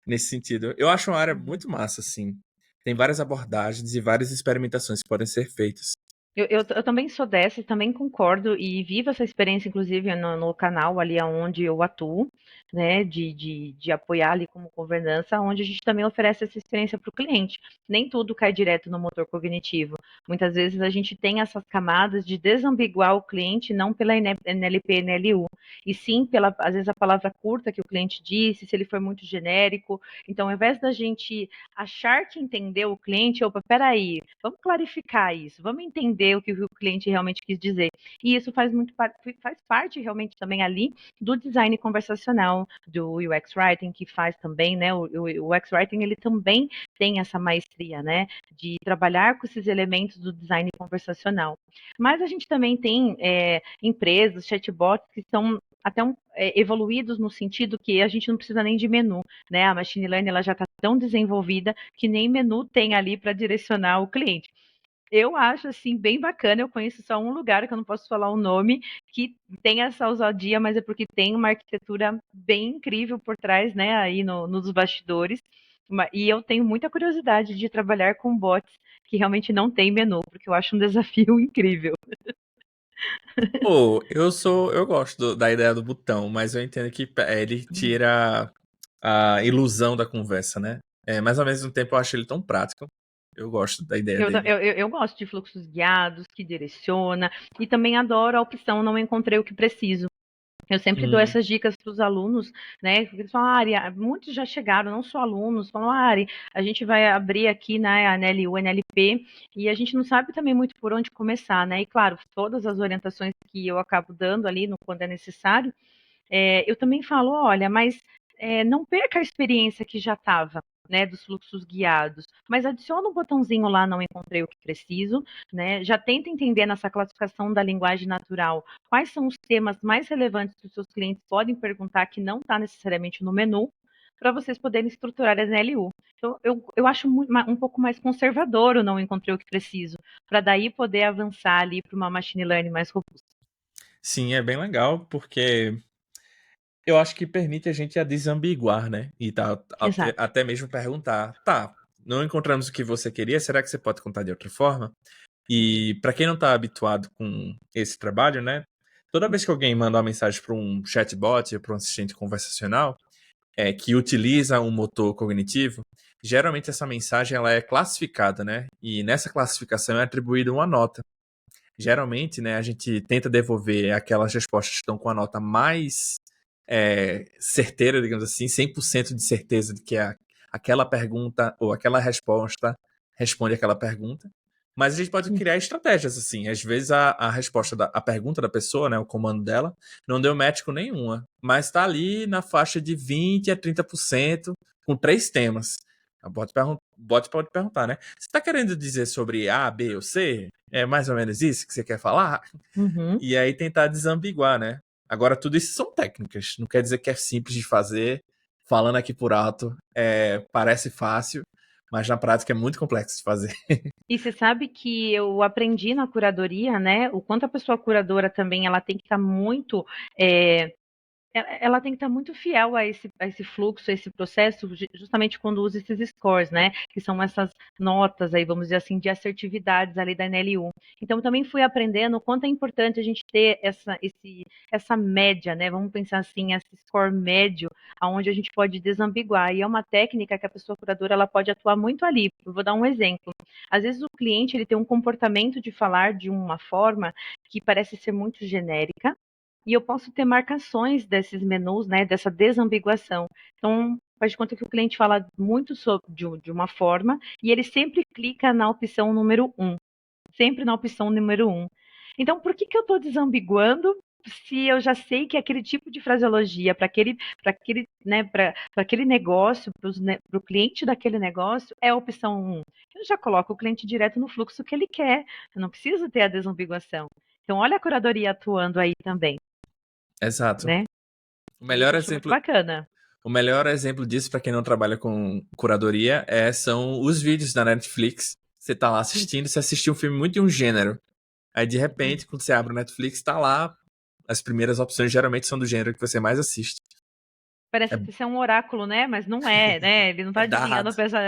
nesse sentido. Eu acho uma área muito massa, assim. Tem várias abordagens e várias experimentações que podem ser feitas. Eu também sou dessa, também concordo e vivo essa experiência, inclusive, no canal ali onde eu atuo, né, de apoiar ali como governança, onde a gente também oferece essa experiência para o cliente. Nem tudo cai direto no motor cognitivo. Muitas vezes a gente tem essas camadas de desambiguar o cliente, não pela NLP, NLU, e sim pela, às vezes, a palavra curta que o cliente disse, se ele for muito genérico. Então, ao invés da gente achar que entendeu o cliente, opa, peraí, vamos clarificar isso, vamos entender o que o cliente realmente quis dizer. E isso faz parte realmente também ali do design conversacional, questão do UX Writing, que faz também, né? O UX Writing, ele também tem essa maestria, né? De trabalhar com esses elementos do design conversacional. Mas a gente também tem empresas, chatbots, que são até evoluídos no sentido que a gente não precisa nem de menu, né? A machine learning ela já está tão desenvolvida que nem menu tem ali para direcionar o cliente. Eu acho assim bem bacana. Eu conheço só um lugar que eu não posso falar o nome, que tem essa ousadia, mas é porque tem uma arquitetura bem incrível por trás, né? Aí nos bastidores. E eu tenho muita curiosidade de trabalhar com bots que realmente não tem menu, porque eu acho um desafio incrível. Pô, eu gosto da ideia do botão, mas eu entendo que ele tira a ilusão da conversa, né? Mas ao mesmo tempo eu acho ele tão prático. Eu gosto da ideia dele. Eu gosto de fluxos guiados, que direciona, e também adoro a opção não encontrei o que preciso. Eu sempre dou Hum, essas dicas para os alunos, né? Porque eles falam, Ari, muitos já chegaram, não só alunos, falam, Ari, a gente vai abrir aqui, né, a NLU, NLP, e a gente não sabe também muito por onde começar, né? E claro, todas as orientações que eu acabo dando ali quando é necessário, eu também falo, olha, mas não perca a experiência que já estava, né, dos fluxos guiados, mas adiciona um botãozinho lá, não encontrei o que preciso, né? Já tenta entender nessa classificação da linguagem natural quais são os temas mais relevantes que os seus clientes podem perguntar que não está necessariamente no menu, para vocês poderem estruturar a NLU. Então, eu acho um pouco mais conservador o não encontrei o que preciso, para daí poder avançar ali para uma machine learning mais robusta. sim, é bem legal, porque eu acho que permite a gente a desambiguar, né? E Exato. até mesmo perguntar, tá, não encontramos o que você queria, será que você pode contar de outra forma? E para quem não está habituado com esse trabalho, né? Toda vez que alguém manda uma mensagem para um chatbot, para um assistente conversacional, que utiliza um motor cognitivo, geralmente essa mensagem ela é classificada, né? E nessa classificação é atribuída uma nota. Geralmente, né, a gente tenta devolver aquelas respostas que estão com a nota mais certeira, digamos assim, 100% de certeza de que aquela pergunta ou aquela resposta responde aquela pergunta. Mas a gente pode criar estratégias, assim. Às vezes a resposta a pergunta da pessoa, né, o comando dela, não deu match com nenhuma, mas está ali na faixa de 20 a 30% com 3 temas. O bot pode perguntar, né? Você está querendo dizer sobre A, B ou C? É mais ou menos isso que você quer falar? Uhum. E aí tentar desambiguar, né? Agora, tudo isso são técnicas. Não quer dizer que é simples de fazer. Falando aqui por alto, parece fácil, mas na prática é muito complexo de fazer. E você sabe que eu aprendi na curadoria, né? O quanto a pessoa curadora também ela tem que estar muito ela tem que estar muito fiel a esse fluxo, a esse processo, justamente quando usa esses scores, né? Que são essas notas aí, vamos dizer assim, de assertividades ali da NLU. Então, também fui aprendendo o quanto é importante a gente ter essa média, né? Vamos pensar assim, esse score médio, aonde a gente pode desambiguar. E é uma técnica que a pessoa curadora ela pode atuar muito ali. Eu vou dar um exemplo. Às vezes o cliente ele tem um comportamento de falar de uma forma que parece ser muito genérica, e eu posso ter marcações desses menus, né, dessa desambiguação. Então, faz de conta que o cliente fala muito de uma forma e ele sempre clica na opção número um, sempre na opção número um. Então, por que eu estou desambiguando se eu já sei que aquele tipo de fraseologia para aquele negócio, para o cliente daquele negócio, é a opção um? Eu já coloco o cliente direto no fluxo que ele quer, eu não preciso ter a desambiguação. Então, olha a curadoria atuando aí também, Exato. né? O E melhor isso eu acho muito exemplo, bacana. o melhor exemplo disso, para quem não trabalha com curadoria, são os vídeos da Netflix. Você tá lá assistindo, você assistiu um filme muito de um gênero. Aí, de repente, quando você abre o Netflix, tá lá. As primeiras opções geralmente são do gênero que você mais assiste. É, Parece ser um oráculo, né? Mas não é, né? Ele não é está adivinhando dado. a pessoa,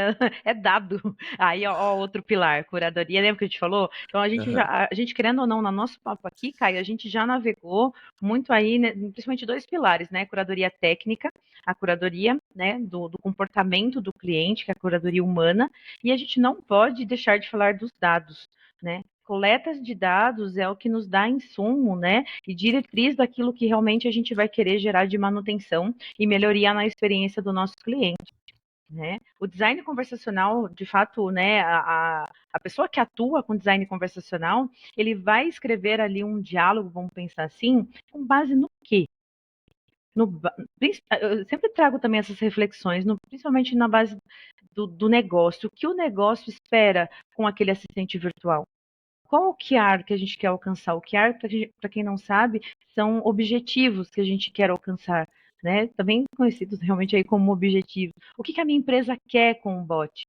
é dado. Aí, ó, outro pilar, curadoria, lembra que a gente falou? Então, Aham. a gente querendo ou não, no nosso papo aqui, Caio, a gente já navegou muito aí, né, principalmente dois pilares, né? Curadoria técnica, a curadoria, né, do comportamento do cliente, que é a curadoria humana, e a gente não pode deixar de falar dos dados, né? Coletas de dados é o que nos dá insumo, né, e diretriz daquilo que realmente a gente vai querer gerar de manutenção e melhoria na experiência do nosso cliente, né? O design conversacional, de fato, né, a pessoa que atua com design conversacional, ele vai escrever ali um diálogo, vamos pensar assim, com base no quê? Eu sempre trago também essas reflexões, principalmente na base do negócio. O que o negócio espera com aquele assistente virtual? Qual o QR que a gente quer alcançar? O QR, para quem não sabe, são objetivos que a gente quer alcançar, né? Também conhecidos realmente aí como objetivos. O que a minha empresa quer com o bot?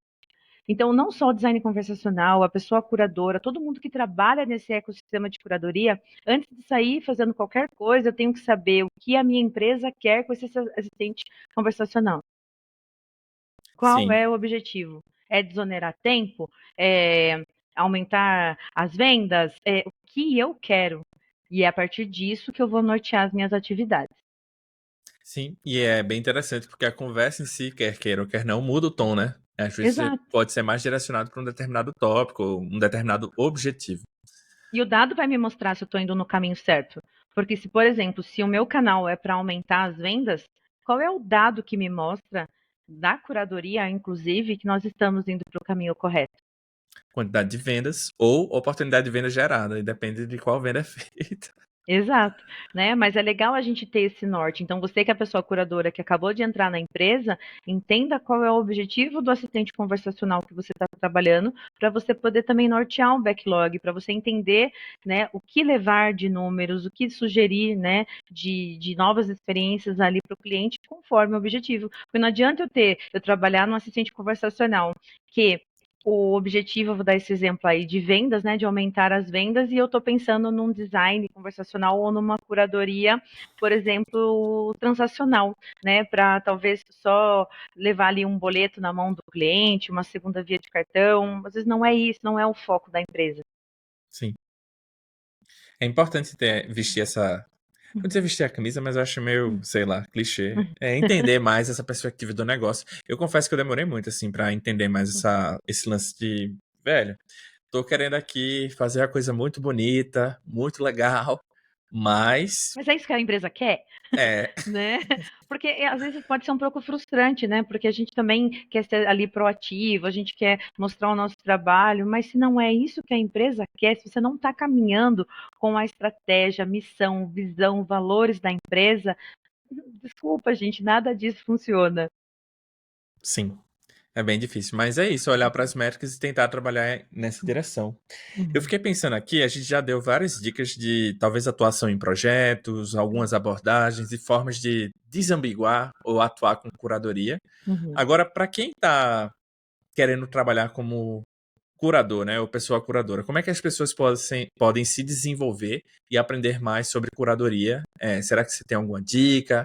Então, não só o design conversacional, a pessoa curadora, todo mundo que trabalha nesse ecossistema de curadoria, antes de sair fazendo qualquer coisa, eu tenho que saber o que a minha empresa quer com esse assistente conversacional. Qual Sim. é o objetivo? É desonerar tempo? É aumentar as vendas? É o que eu quero? E é a partir disso que eu vou nortear as minhas atividades. Sim, e é bem interessante porque a conversa em si, quer queira ou quer não, muda o tom, né? Às vezes você Exato. pode ser mais direcionado para um determinado tópico, ou um determinado objetivo. E o dado vai me mostrar se eu estou indo no caminho certo. Porque se, por exemplo, se o meu canal é para aumentar as vendas, qual é o dado que me mostra da curadoria, inclusive, que nós estamos indo para o caminho correto? Quantidade de vendas ou oportunidade de venda gerada, e depende de qual venda é feita. Exato, né? Mas é legal a gente ter esse norte. Então, você que é a pessoa curadora que acabou de entrar na empresa, entenda qual é o objetivo do assistente conversacional que você está trabalhando, para você poder também nortear um backlog, para você entender, né, o que levar de números, o que sugerir, né, de novas experiências ali para o cliente, conforme o objetivo. Porque não adianta eu trabalhar no assistente conversacional que o objetivo, eu vou dar esse exemplo aí de vendas, né, de aumentar as vendas, e eu estou pensando num design conversacional ou numa curadoria, por exemplo, transacional, né, para talvez só levar ali um boleto na mão do cliente, uma segunda via de cartão. Às vezes não é isso, não é o foco da empresa. Sim. É importante vestir essa. Vou dizer vestir a camisa, mas eu acho meio, sei lá, clichê. É entender mais essa perspectiva do negócio. Eu confesso que eu demorei muito, assim, pra entender mais esse lance de. Velho, tô querendo aqui fazer a coisa muito bonita, muito legal, mas. Mas é isso que a empresa quer? É. Né? Porque às vezes pode ser um pouco frustrante, né? Porque a gente também quer ser ali proativo, a gente quer mostrar o nosso trabalho, mas se não é isso que a empresa quer, se você não está caminhando com a estratégia, missão, visão, valores da empresa, desculpa, gente, nada disso funciona. Sim. É bem difícil, mas é isso, olhar para as métricas e tentar trabalhar nessa direção. Eu Uhum. fiquei pensando aqui, a gente já deu várias dicas de talvez atuação em projetos, algumas abordagens e formas de desambiguar ou atuar com curadoria. Uhum. Agora, para quem está querendo trabalhar como curador, né, ou pessoa curadora, como é que as pessoas podem se desenvolver e aprender mais sobre curadoria? Será que você tem alguma dica,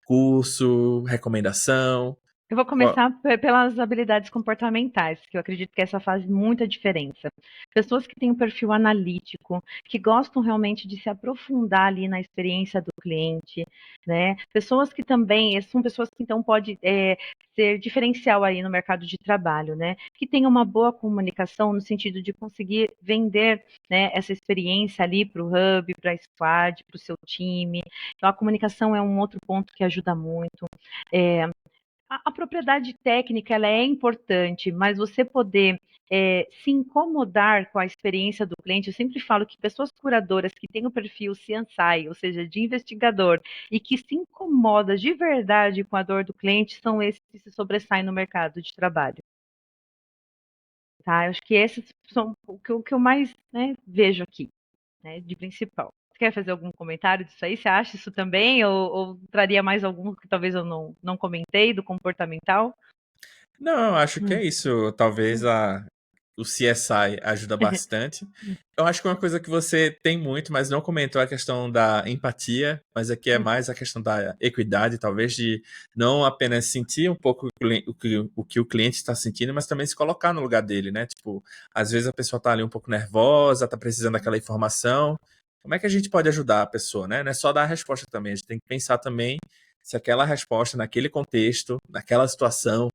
curso, recomendação? Eu vou Qual- começar pelas habilidades comportamentais, que eu acredito que essa faz muita diferença. Pessoas que têm um perfil analítico, que gostam realmente de se aprofundar ali na experiência do cliente, né? Pessoas que também, são pessoas que então pode ser diferencial aí no mercado de trabalho, né? Que tenham uma boa comunicação no sentido de conseguir vender, né, essa experiência ali para o hub, para a squad, para o seu time. Então a comunicação é um outro ponto que ajuda muito. É, a propriedade técnica ela é importante, mas você poder se incomodar com a experiência do cliente, eu sempre falo que pessoas curadoras que têm o perfil CSI, ou seja, de investigador, e que se incomoda de verdade com a dor do cliente, são esses que se sobressaem no mercado de trabalho. Tá? Eu acho que esses são o que eu mais, né, vejo aqui, né, de principal. Você quer fazer algum comentário disso aí? Você acha isso também? Ou traria mais algum que talvez eu não comentei do comportamental? Não, eu acho que Hum. é isso. Talvez o CSI ajuda bastante. Eu acho que uma coisa que você tem muito, mas não comentou, é a questão da empatia, mas aqui é mais a questão da equidade, talvez, de não apenas sentir um pouco o que o cliente está sentindo, mas também se colocar no lugar dele, né? Tipo, às vezes a pessoa está ali um pouco nervosa, está precisando daquela informação. Como é que a gente pode ajudar a pessoa, né? Não é só dar a resposta também, a gente tem que pensar também se aquela resposta, naquele contexto, naquela situação,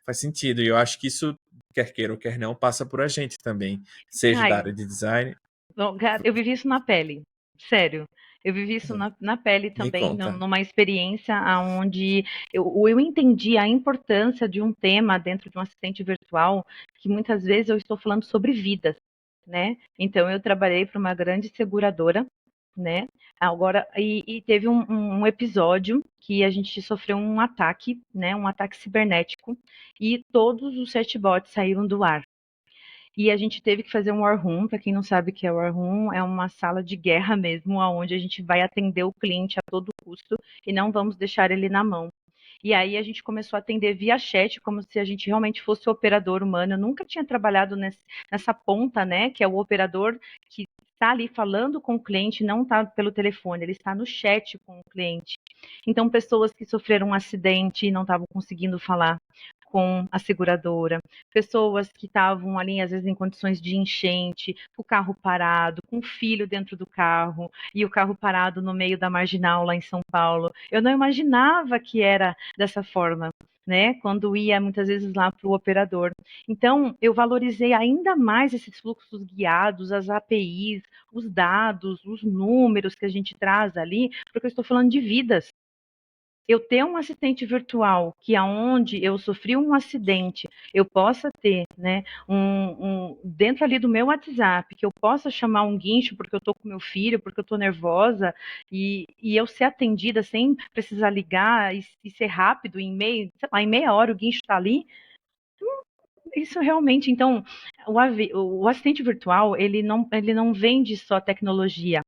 faz sentido. E eu acho que isso, quer queira ou quer não, passa por a gente também, seja da Ai, área de design. bom, cara, eu vivi isso na pele, sério. Eu vivi isso na pele Me também, conta. numa experiência onde eu entendi a importância de um tema dentro de um assistente virtual, que muitas vezes eu estou falando sobre vidas, né? Então, eu trabalhei para uma grande seguradora, né? Agora, e teve um episódio que a gente sofreu um ataque, né? Um ataque cibernético, e todos os chatbots saíram do ar. E a gente teve que fazer um war room. Para quem não sabe o que é war room, é uma sala de guerra mesmo, onde a gente vai atender o cliente a todo custo e não vamos deixar ele na mão. E aí a gente começou a atender via chat, como se a gente realmente fosse o operador humano. Eu nunca tinha trabalhado nessa ponta, né, que é o operador que está ali falando com o cliente, não está pelo telefone, ele está no chat com o cliente. Então, pessoas que sofreram um acidente e não estavam conseguindo falar com a seguradora, pessoas que estavam ali, às vezes, em condições de enchente, com o carro parado, com o filho dentro do carro, e o carro parado no meio da marginal lá em São Paulo. Eu não imaginava que era dessa forma, né? Quando ia muitas vezes lá para o operador. Então, eu valorizei ainda mais esses fluxos guiados, as APIs, os dados, os números que a gente traz ali, porque eu estou falando de vidas. Eu ter um assistente virtual que aonde eu sofri um acidente, eu possa ter, né, dentro ali do meu WhatsApp, que eu possa chamar um guincho porque eu estou com meu filho, porque eu estou nervosa, e eu ser atendida sem precisar ligar e ser rápido, sei lá, em meia hora o guincho está ali. Isso realmente, então, o assistente virtual, ele não vende só tecnologia,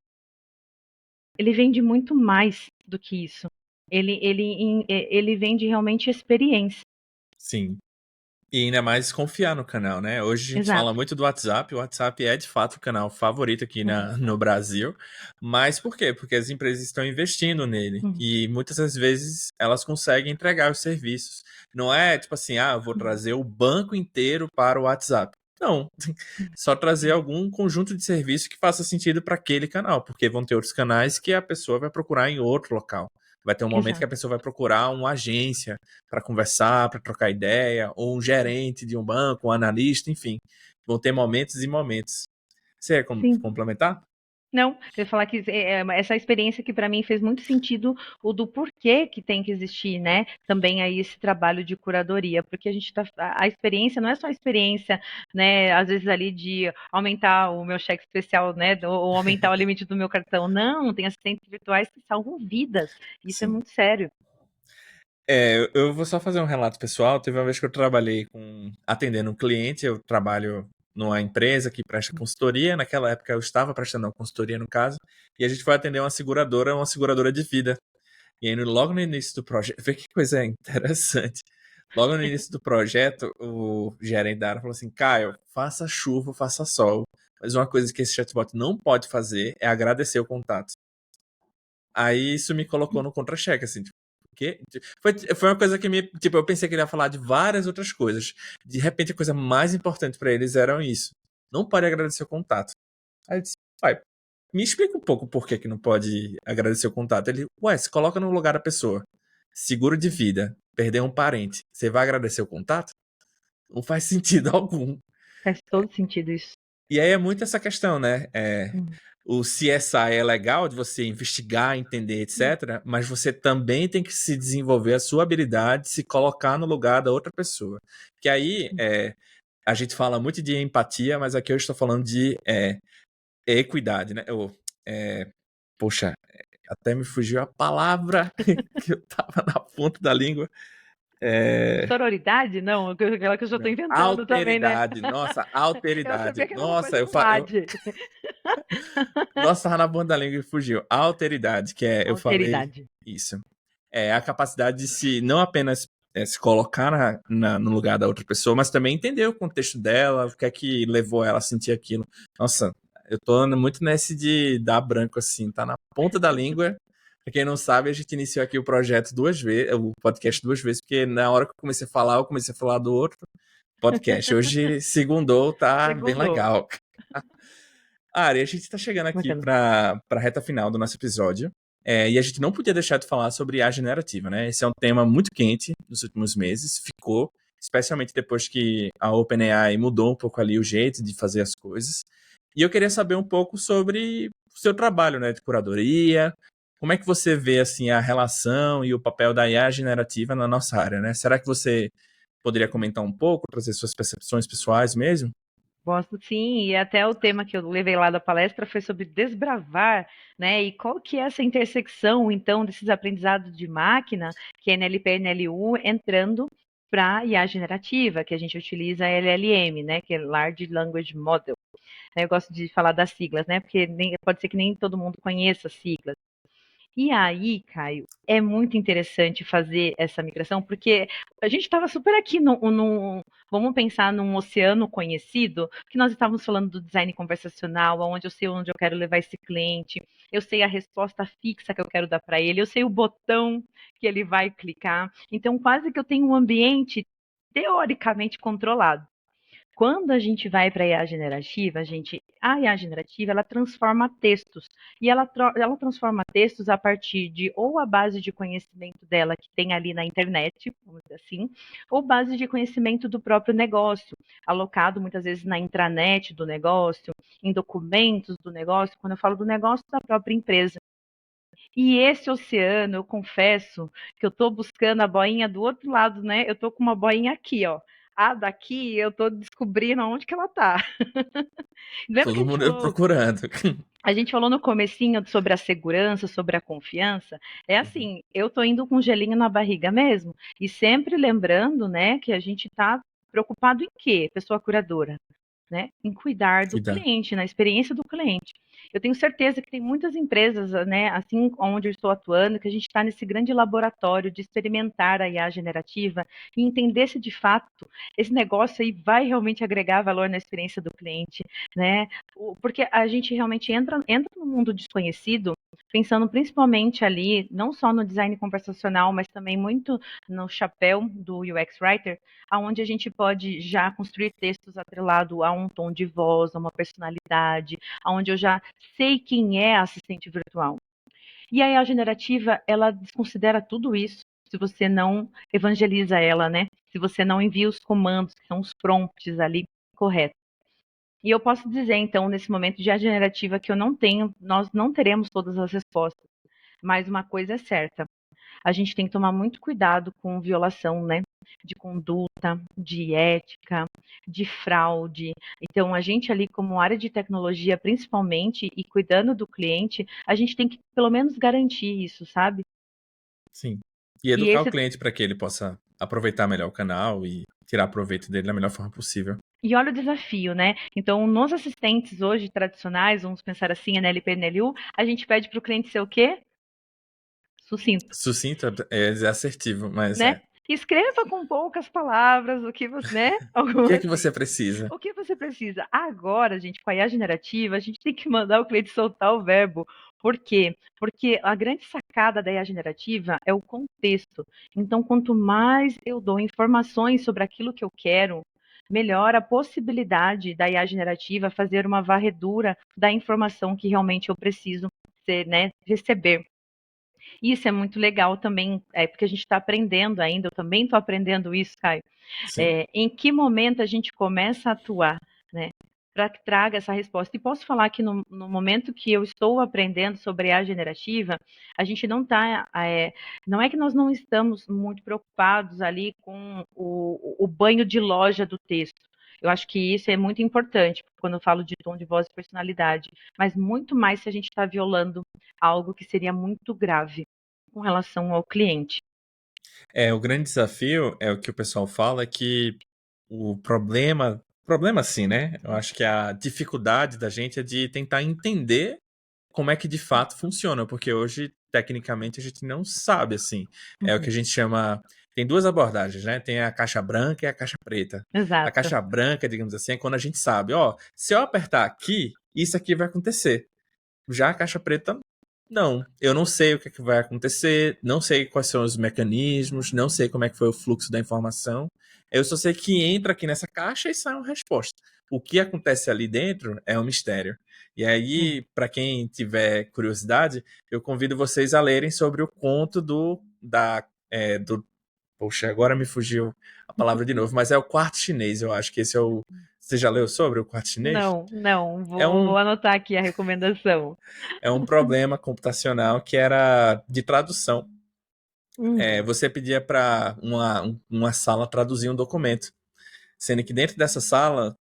ele vende muito mais do que isso. Ele vende realmente experiência. Sim. E ainda mais confiar no canal, né? Hoje a gente fala Exato. muito do WhatsApp. O WhatsApp é de fato o canal favorito aqui Uhum. no Brasil. Mas por quê? Porque as empresas estão investindo nele. Uhum. E muitas das vezes elas conseguem entregar os serviços. Não é tipo assim, eu vou trazer o banco inteiro para o WhatsApp. Não. Só trazer algum conjunto de serviços que faça sentido para aquele canal. Porque vão ter outros canais que a pessoa vai procurar em outro local. Vai ter um momento que a Exato. pessoa vai procurar uma agência para conversar, para trocar ideia, ou um gerente de um banco, um analista, enfim. Vão ter momentos e momentos. Você ia Sim. complementar? Não, eu ia falar que essa experiência que para mim fez muito sentido, o do porquê que tem que existir, né? Também aí esse trabalho de curadoria, porque a experiência não é só a experiência, né? Às vezes ali de aumentar o meu cheque especial, né? Ou aumentar o limite do meu cartão. Não, tem assistentes virtuais que salvam vidas. Isso é Sim. muito sério. Eu vou só fazer um relato pessoal. Teve uma vez que eu trabalhei atendendo um cliente, eu trabalho numa empresa que presta consultoria. Naquela época eu estava prestando uma consultoria, no caso, e a gente foi atender uma seguradora de vida. E aí, logo no início do projeto, vê que coisa interessante. Logo no início do projeto, o gerente da área falou assim: Caio, faça chuva, faça sol. Mas uma coisa que esse chatbot não pode fazer é agradecer o contato. Aí isso me colocou no contra-cheque, assim, tipo, o quê? Foi uma coisa que tipo, eu pensei que ele ia falar de várias outras coisas. De repente, a coisa mais importante pra eles era isso. Não pode agradecer o contato. Aí eu disse, pai, me explica um pouco por que não pode agradecer o contato. Ele, se coloca no lugar da pessoa. Seguro de vida, perder um parente. Você vai agradecer o contato? Não faz sentido algum. Faz todo sentido isso. E aí é muito essa questão, né? Hum. O CSI é legal de você investigar, entender, etc. Mas você também tem que se desenvolver a sua habilidade, se colocar no lugar da outra pessoa. Que aí a gente fala muito de empatia, mas aqui eu estou falando de equidade, né? Poxa, até me fugiu a palavra que eu tava na ponta da língua. Sororidade? Não, aquela que eu já estou inventando também, né? Alteridade. Nossa, Eu alteridade. sabia que era uma Nossa, coisa com AD. nossa, tava na ponta da língua e fugiu. Alteridade, que eu falei Alteridade. isso. É a capacidade de não apenas se colocar no lugar da outra pessoa, mas também entender o contexto dela, o que é que levou ela a sentir aquilo. Nossa, eu tô muito nesse de dar branco, assim, tá na ponta da língua. Pra quem não sabe, a gente iniciou aqui o projeto duas vezes, o podcast duas vezes, porque na hora que eu comecei a falar do outro podcast. Hoje, segundou, tá bem Segundou. legal. Ari, a gente está chegando aqui Bacana. para a reta final do nosso episódio. E a gente não podia deixar de falar sobre IA generativa, né? Esse é um tema muito quente nos últimos meses. Ficou, especialmente depois que a OpenAI mudou um pouco ali o jeito de fazer as coisas. E eu queria saber um pouco sobre o seu trabalho, né, de curadoria. Como é que você vê assim a relação e o papel da IA generativa na nossa área, né? Será que você poderia comentar um pouco, trazer suas percepções pessoais mesmo? Gosto sim, e até o tema que eu levei lá da palestra foi sobre desbravar, né? E qual que é essa intersecção, então, desses aprendizados de máquina, que é NLP e NLU, entrando para IA generativa, que a gente utiliza LLM, né? Que é Large Language Model. Eu gosto de falar das siglas, né? Porque pode ser que nem todo mundo conheça as siglas. E aí, Caio, é muito interessante fazer essa migração, porque a gente estava super aqui vamos pensar num oceano conhecido, que nós estávamos falando do design conversacional, onde eu sei onde eu quero levar esse cliente, eu sei a resposta fixa que eu quero dar para ele, eu sei o botão que ele vai clicar. Então, quase que eu tenho um ambiente teoricamente controlado. Quando a gente vai para a IA generativa, a IA generativa ela transforma textos e ela transforma textos a partir de ou a base de conhecimento dela que tem ali na internet, vamos dizer assim, ou base de conhecimento do próprio negócio, alocado muitas vezes na intranet do negócio, em documentos do negócio, quando eu falo do negócio da própria empresa. E esse oceano, eu confesso que eu estou buscando a boinha do outro lado, né? Eu estou com uma boinha aqui, ó. A daqui eu estou descobrindo onde que ela está. Lembra que Todo mundo procurando. a gente falou no comecinho sobre a segurança, sobre a confiança? É Uhum. assim, eu tô indo com um gelinho na barriga mesmo, e sempre lembrando, né, que a gente está preocupado em quê, pessoa curadora? Né, em cuidar do Cuidar. cliente, na experiência do cliente. Eu tenho certeza que tem muitas empresas, né, assim onde eu estou atuando, que a gente está nesse grande laboratório de experimentar a IA generativa e entender se de fato esse negócio aí vai realmente agregar valor na experiência do cliente, né? Porque a gente realmente entra no mundo desconhecido, pensando principalmente ali, não só no design conversacional, mas também muito no chapéu do UX Writer, aonde a gente pode já construir textos atrelado a um tom de voz, a uma personalidade, aonde eu já sei quem é a assistente virtual. E aí a generativa, ela desconsidera tudo isso se você não evangeliza ela, né? Se você não envia os comandos, que são os prompts ali corretos. E eu posso dizer, então, nesse momento de IA generativa, que nós não teremos todas as respostas. Mas uma coisa é certa, a gente tem que tomar muito cuidado com violação, né? De conduta, de ética, de fraude. Então, a gente ali, como área de tecnologia, principalmente, e cuidando do cliente, a gente tem que pelo menos garantir isso, sabe? Sim. E E educar o esse cliente para que ele possa aproveitar melhor o canal e tirar proveito dele da melhor forma possível. e olha o desafio, né? Então, nos assistentes hoje tradicionais, vamos pensar assim, NLP, NLU, a gente pede para o cliente ser o quê? Sucinto. Sucinto é assertivo, mas Né? é. Escreva com poucas palavras o que você, né? O que Algo é que assim. você precisa? O que você precisa? Agora, gente, com a IA generativa, a gente tem que mandar o cliente soltar o verbo. Por quê? Porque a grande sacada da IA generativa é o contexto. Então, quanto mais eu dou informações sobre aquilo que eu quero, melhor a possibilidade da IA generativa fazer uma varredura da informação que realmente eu preciso ser, né, receber. Isso é muito legal também, porque a gente está aprendendo ainda, eu também estou aprendendo isso, Caio. Sim. Em que momento a gente começa a atuar, né? Para que traga essa resposta. E posso falar que no momento que eu estou aprendendo sobre a generativa, a gente não está. Não é que nós não estamos muito preocupados ali com o banho de loja do texto. Eu acho que isso é muito importante quando eu falo de tom de voz e personalidade, mas muito mais se a gente está violando algo que seria muito grave com relação ao cliente. O grande desafio é o que o pessoal fala que o problema sim, né? Eu acho que a dificuldade da gente é de tentar entender como é que de fato funciona, porque hoje, tecnicamente, a gente não sabe, assim. É o que Uhum. a gente chama. Tem duas abordagens, né? Tem a caixa branca e a caixa preta. A Exato. caixa branca, digamos assim, é quando a gente sabe, ó, se eu apertar aqui, isso aqui vai acontecer. Já a caixa preta, não. Eu não sei o que, é que vai acontecer, não sei quais são os mecanismos, não sei como é que foi o fluxo da informação. Eu só sei que entra aqui nessa caixa e sai uma resposta. O que acontece ali dentro é um mistério. E Hum. aí, para quem tiver curiosidade, eu convido vocês a lerem sobre o conto do Poxa, agora me fugiu a palavra de novo, mas é o quarto chinês, eu acho que esse é o. Você já leu sobre o quarto chinês? Não, não, É vou um, anotar aqui a recomendação. é um problema computacional que era de tradução. Hum. Você pedia para uma sala traduzir um documento, sendo que dentro dessa sala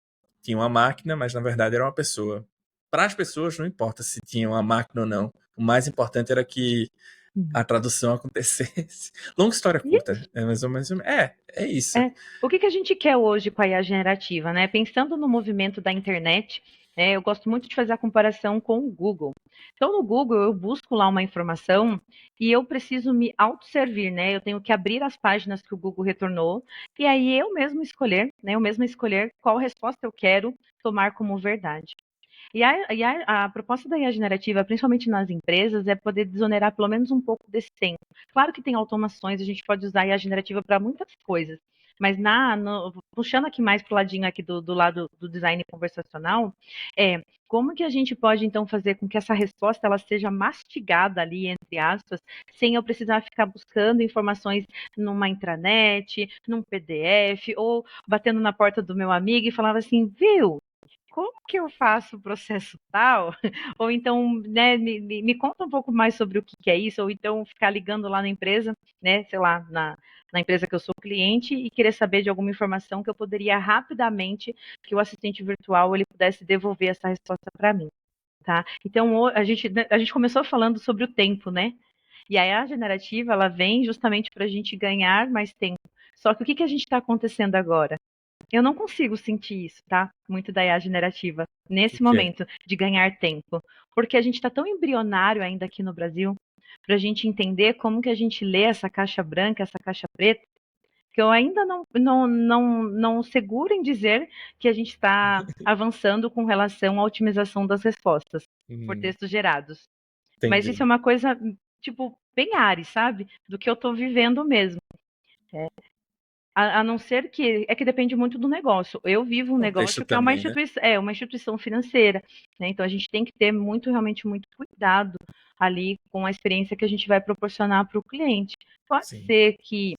tinha uma máquina, mas na verdade era uma pessoa. Para as pessoas, não importa se tinha uma máquina ou não. O mais importante era que Hum. a tradução acontecesse. Longa história E curta. É mais ou menos. É isso. o que a gente quer hoje com a IA generativa, né? Pensando no movimento da internet, eu gosto muito de fazer a comparação com o Google. Então, no Google, eu busco lá uma informação e eu preciso me autosservir, né? Eu tenho que abrir as páginas que o Google retornou e aí eu mesmo escolher, né? Eu mesmo escolher qual resposta eu quero tomar como verdade. A proposta da IA generativa, principalmente nas empresas, é poder desonerar pelo menos um pouco desse tempo. Claro que tem automações, a gente pode usar a IA generativa para muitas coisas, mas puxando aqui mais para o ladinho aqui do lado do design conversacional, como que a gente pode então fazer com que essa resposta ela seja mastigada ali, entre aspas, sem eu precisar ficar buscando informações numa intranet, num PDF, ou batendo na porta do meu amigo e falava assim, viu? Como que eu faço o processo tal? Ou então, né, me conta um pouco mais sobre o que é isso, ou então ficar ligando lá na empresa, né, sei lá, na empresa que eu sou cliente e querer saber de alguma informação que eu poderia rapidamente, que o assistente virtual ele pudesse devolver essa resposta para mim, tá? Então, a gente começou falando sobre o tempo, né? E aí a generativa, ela vem justamente para a gente ganhar mais tempo. Só que o que a gente está acontecendo agora? Eu não consigo sentir isso, tá? Muito da IA generativa, O nesse quê? momento de ganhar tempo. Porque a gente está tão embrionário ainda aqui no Brasil, para a gente entender como que a gente lê essa caixa branca, essa caixa preta, que eu ainda não seguro em dizer que a gente está avançando com relação à otimização das respostas por Hum, textos gerados. Mas isso entendi. é uma coisa, tipo, bem área, sabe? Do que eu estou vivendo mesmo. A não ser que é que depende muito do negócio. Eu vivo um Contexto negócio que é também, né? uma instituição financeira, né? Então a gente tem que ter realmente muito cuidado ali com a experiência que a gente vai proporcionar para o cliente. Pode Sim. ser que,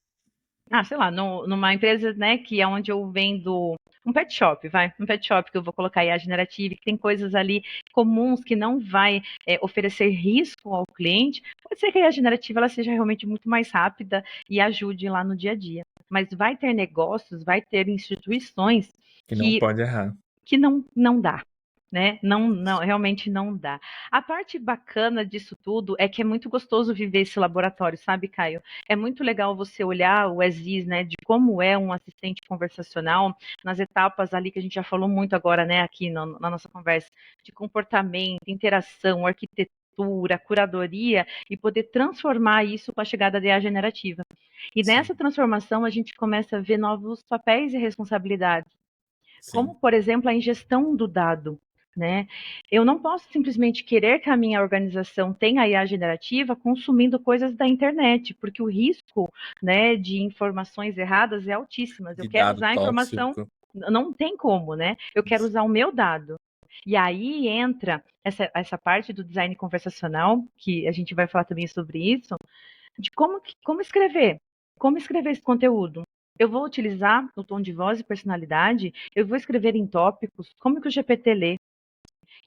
sei lá, numa empresa, né, que é onde eu vendo um pet shop, um pet shop que eu vou colocar IA generativa, que tem coisas ali comuns que não vai oferecer risco ao cliente, pode ser que a IA generativa ela seja realmente muito mais rápida e ajude lá no dia a dia. Mas vai ter negócios, vai ter instituições Que não que, pode errar. que não dá, né? Não, realmente não dá. A parte bacana disso tudo é que é muito gostoso viver esse laboratório, sabe, Caio? É muito legal você olhar o ESIS, né, de como é um assistente conversacional nas etapas ali que a gente já falou muito agora, né, aqui na nossa conversa, de comportamento, interação, arquitetura, curadoria, e poder transformar isso com a chegada da IA generativa. E Sim, nessa transformação a gente começa a ver novos papéis e responsabilidades, sim. como, por exemplo, a ingestão do dado. Né? Eu não posso simplesmente querer que a minha organização tenha IA generativa consumindo coisas da internet, porque o risco, né, de informações erradas é altíssimo. Eu De quero dado usar a informação, tóxico. não tem como, né? Eu quero usar o meu dado. E aí entra essa parte do design conversacional, que a gente vai falar também sobre isso, de como escrever. Como escrever esse conteúdo? Eu vou utilizar o tom de voz e personalidade, eu vou escrever em tópicos, como que o GPT lê?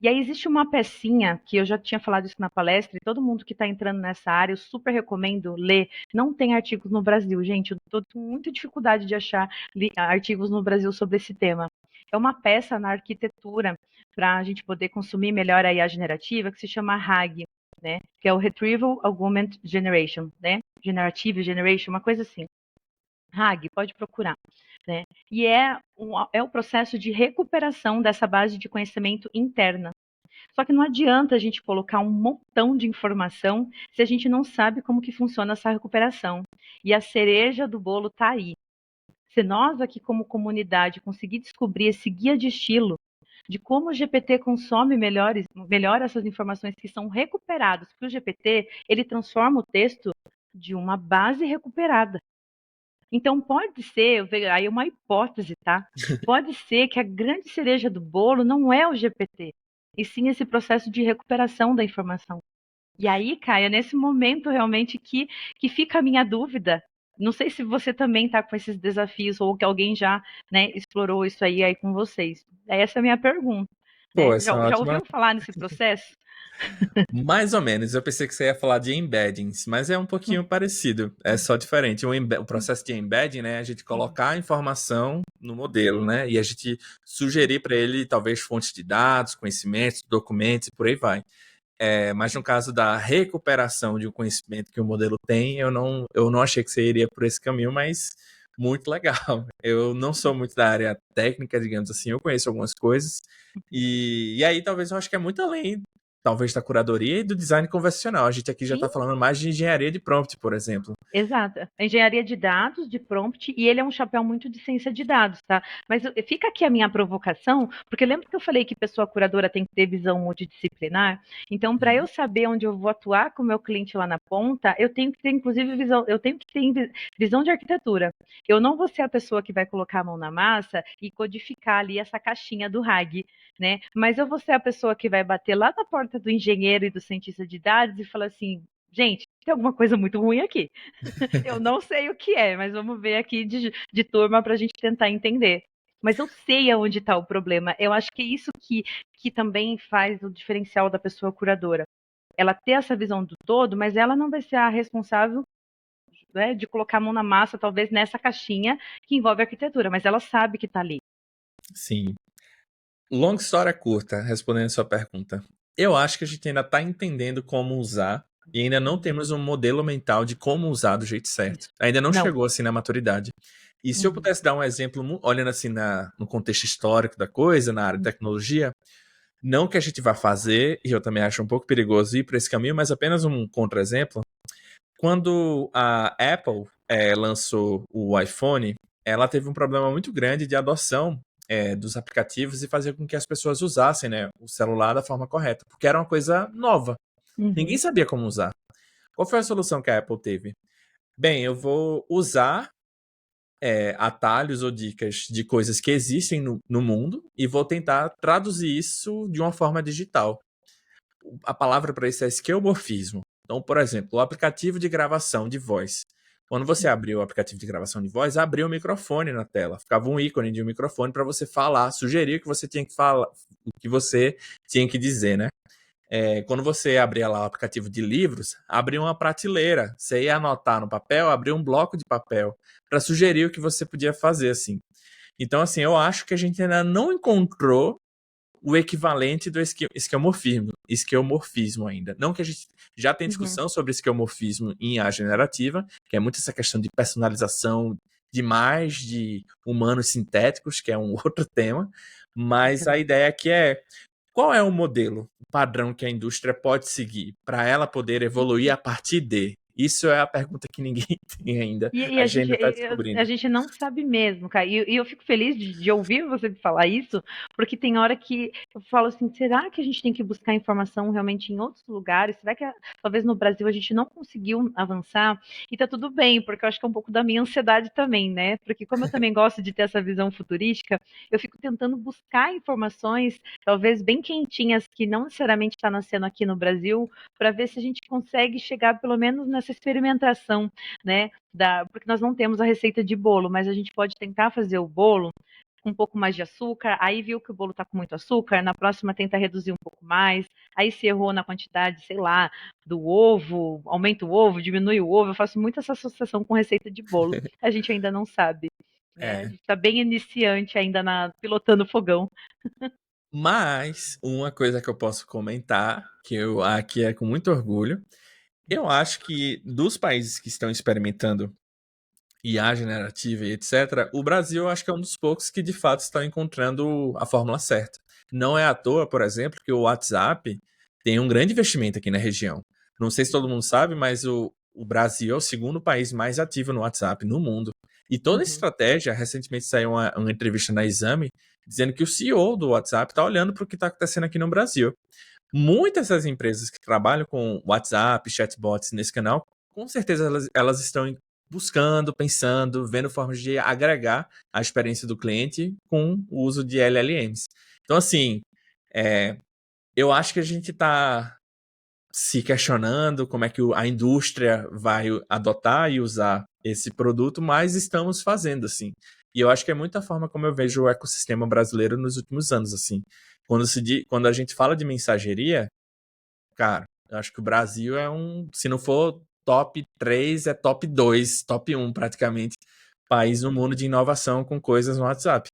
E aí existe uma pecinha, que eu já tinha falado isso na palestra, e todo mundo que está entrando nessa área, eu super recomendo ler. Não tem artigos no Brasil, gente, eu estou com muita dificuldade de achar artigos no Brasil sobre esse tema. É uma peça na arquitetura para a gente poder consumir melhor a IA generativa, que se chama RAG, né? Que é o Retrieval Augmented Generation, né? Generative Generation, uma coisa assim. RAG, pode procurar. Né? E é o processo de recuperação dessa base de conhecimento interna. Só que não adianta a gente colocar um montão de informação se a gente não sabe como que funciona essa recuperação. E a cereja do bolo está aí. Se nós aqui como comunidade conseguir descobrir esse guia de estilo de como o GPT consome melhor essas informações que são recuperadas, porque o GPT ele transforma o texto de uma base recuperada. Então pode ser, aí é uma hipótese, tá? Pode ser que a grande cereja do bolo não é o GPT, e sim esse processo de recuperação da informação. E aí, Caia, nesse momento realmente que fica a minha dúvida. Não sei se você também está com esses desafios ou que alguém já, né, explorou isso aí com vocês. Essa é a minha pergunta. Pô, Né? essa é uma Já ótima. ouviu falar nesse processo? Mais ou menos. Eu pensei que você ia falar de embeddings, mas é um pouquinho parecido. É só diferente. O processo de embedding, né? A gente colocar a informação no modelo, né? E a gente sugerir para ele talvez fontes de dados, conhecimentos, documentos e por aí vai. Mas no caso da recuperação de um conhecimento que o modelo tem, eu não achei que você iria por esse caminho, mas muito legal. Eu não sou muito da área técnica, digamos assim, eu conheço algumas coisas, e aí talvez eu acho que é muito além, talvez, da curadoria e do design convencional. A gente aqui já está Sim, falando mais de engenharia de prompt, por exemplo. exato. A engenharia de dados, de prompt, e ele é um chapéu muito de ciência de dados, tá? Mas fica aqui a minha provocação, porque lembra que eu falei que pessoa curadora tem que ter visão multidisciplinar? Então, para eu Uhum. saber onde eu vou atuar com o meu cliente lá na ponta, eu tenho que ter, inclusive, visão, eu tenho que ter visão de arquitetura. Eu não vou ser a pessoa que vai colocar a mão na massa e codificar ali essa caixinha do RAG, né? Mas eu vou ser a pessoa que vai bater lá na porta do engenheiro e do cientista de dados e falar assim, gente, tem alguma coisa muito ruim aqui. Eu não sei o que é, mas vamos ver aqui de turma para a gente tentar entender. Mas eu sei aonde está o problema. Eu acho que é isso que também faz o diferencial da pessoa curadora. Ela ter essa visão do todo, mas ela não vai ser a responsável, né, de colocar a mão na massa, talvez nessa caixinha que envolve arquitetura, mas ela sabe que está ali. Sim. Longa história curta, respondendo a sua pergunta. Eu acho que a gente ainda está entendendo como usar e ainda não Uhum. temos um modelo mental de como usar do jeito certo. Isso. Ainda não Não. chegou assim na maturidade. E se eu Uhum. pudesse dar um exemplo, olhando assim no contexto histórico da coisa, na área de Uhum. tecnologia, não que a gente vá fazer, e eu também acho um pouco perigoso ir para esse caminho, mas apenas um contra-exemplo. Quando a Apple lançou o iPhone, ela teve um problema muito grande de adoção dos aplicativos e fazer com que as pessoas usassem, né, o celular da forma correta, porque era uma coisa nova. Ninguém Uhum. sabia como usar. Qual foi a solução que a Apple teve? Bem, eu vou usar atalhos ou dicas de coisas que existem no mundo e vou tentar traduzir isso de uma forma digital. A palavra para isso é esquemorfismo. Então, por exemplo, o aplicativo de gravação de voz. Quando você abriu o aplicativo de gravação de voz, abriu um microfone na tela. Ficava um ícone de um microfone para você falar, sugerir o que você tinha que falar, o que você tinha que dizer, né? Quando você abria lá o aplicativo de livros, abria uma prateleira. Você ia anotar no papel, abria um bloco de papel para sugerir o que você podia fazer, assim. Então, assim, eu acho que a gente ainda não encontrou o equivalente do esquemorfismo ainda. Não que a gente já tem Uhum. discussão sobre esquemorfismo em IA generativa, que é muito essa questão de personalização demais de humanos sintéticos, que é um outro tema, mas a ideia aqui é qual é o modelo, o padrão que a indústria pode seguir para ela poder evoluir a partir de? Isso é a pergunta que ninguém tem ainda. E A a gente gente, ainda está a descobrindo. gente não sabe mesmo, cara. E eu fico feliz de ouvir você falar isso, porque tem hora que eu falo assim, será que a gente tem que buscar informação realmente em outros lugares? Será que talvez no Brasil a gente não conseguiu avançar? E tá tudo bem, porque eu acho que é um pouco da minha ansiedade também, né? Porque como eu também gosto de ter essa visão futurística, eu fico tentando buscar informações, talvez bem quentinhas, que não necessariamente está nascendo aqui no Brasil, para ver se a gente consegue chegar pelo menos nessa experimentação, né? Porque nós não temos a receita de bolo, mas a gente pode tentar fazer o bolo com um pouco mais de açúcar, aí viu que o bolo está com muito açúcar, na próxima tenta reduzir um pouco mais, aí se errou na quantidade, sei lá, do ovo, aumenta o ovo, diminui o ovo, eu faço muito essa associação com receita de bolo, a gente ainda não sabe, né? A É. gente está bem iniciante ainda pilotando o fogão. Mas uma coisa que eu posso comentar, que eu aqui é com muito orgulho, eu acho que dos países que estão experimentando IA generativa e etc., o Brasil eu acho que é um dos poucos que de fato estão encontrando a fórmula certa. Não é à toa, por exemplo, que o WhatsApp tem um grande investimento aqui na região. Não sei se todo mundo sabe, mas o Brasil é o segundo país mais ativo no WhatsApp no mundo. E toda a Uhum, estratégia, recentemente saiu uma entrevista na Exame, dizendo que o CEO do WhatsApp está olhando para o que está acontecendo aqui no Brasil. Muitas das empresas que trabalham com WhatsApp, chatbots nesse canal, com certeza elas estão buscando, pensando, vendo formas de agregar a experiência do cliente com o uso de LLMs. Então, assim, é, eu acho que a gente está se questionando como é que a indústria vai adotar e usar esse produto, mas estamos fazendo, assim. E eu acho que é muita forma como eu vejo o ecossistema brasileiro nos últimos anos, assim. Quando a gente fala de mensageria, cara, eu acho que o Brasil é se não for top 3, é top 2, top 1 praticamente, país no mundo de inovação com coisas no WhatsApp.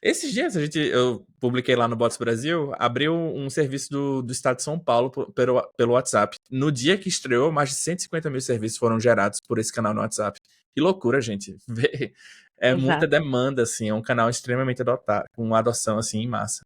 Esses dias eu publiquei lá no Bots Brasil, abriu um serviço do estado de São Paulo pelo WhatsApp. No dia que estreou, mais de 150 mil serviços foram gerados por esse canal no WhatsApp. Que loucura, gente. É muita Exato. demanda, assim. É um canal extremamente adotado, com adoção, assim, em massa.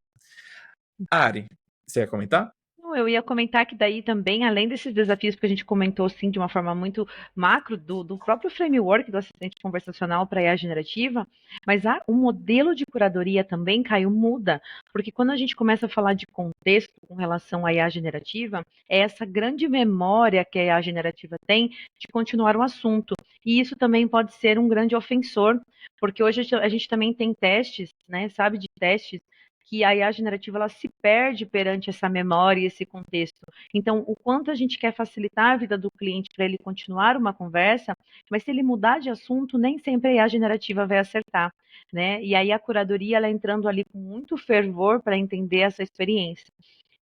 Ari, você ia comentar? Não, eu ia comentar que daí também, além desses desafios que a gente comentou, sim, de uma forma muito macro, do próprio framework do assistente conversacional para a IA generativa, mas o modelo de curadoria também, Caio, muda, porque quando a gente começa a falar de contexto com relação à IA generativa, é essa grande memória que a IA generativa tem de continuar o assunto, e isso também pode ser um grande ofensor, porque hoje a gente também tem testes, né, sabe de testes, que a IA generativa ela se perde perante essa memória e esse contexto. Então, o quanto a gente quer facilitar a vida do cliente para ele continuar uma conversa, mas se ele mudar de assunto, nem sempre a IA generativa vai acertar, né? E aí a curadoria ela entrando ali com muito fervor para entender essa experiência.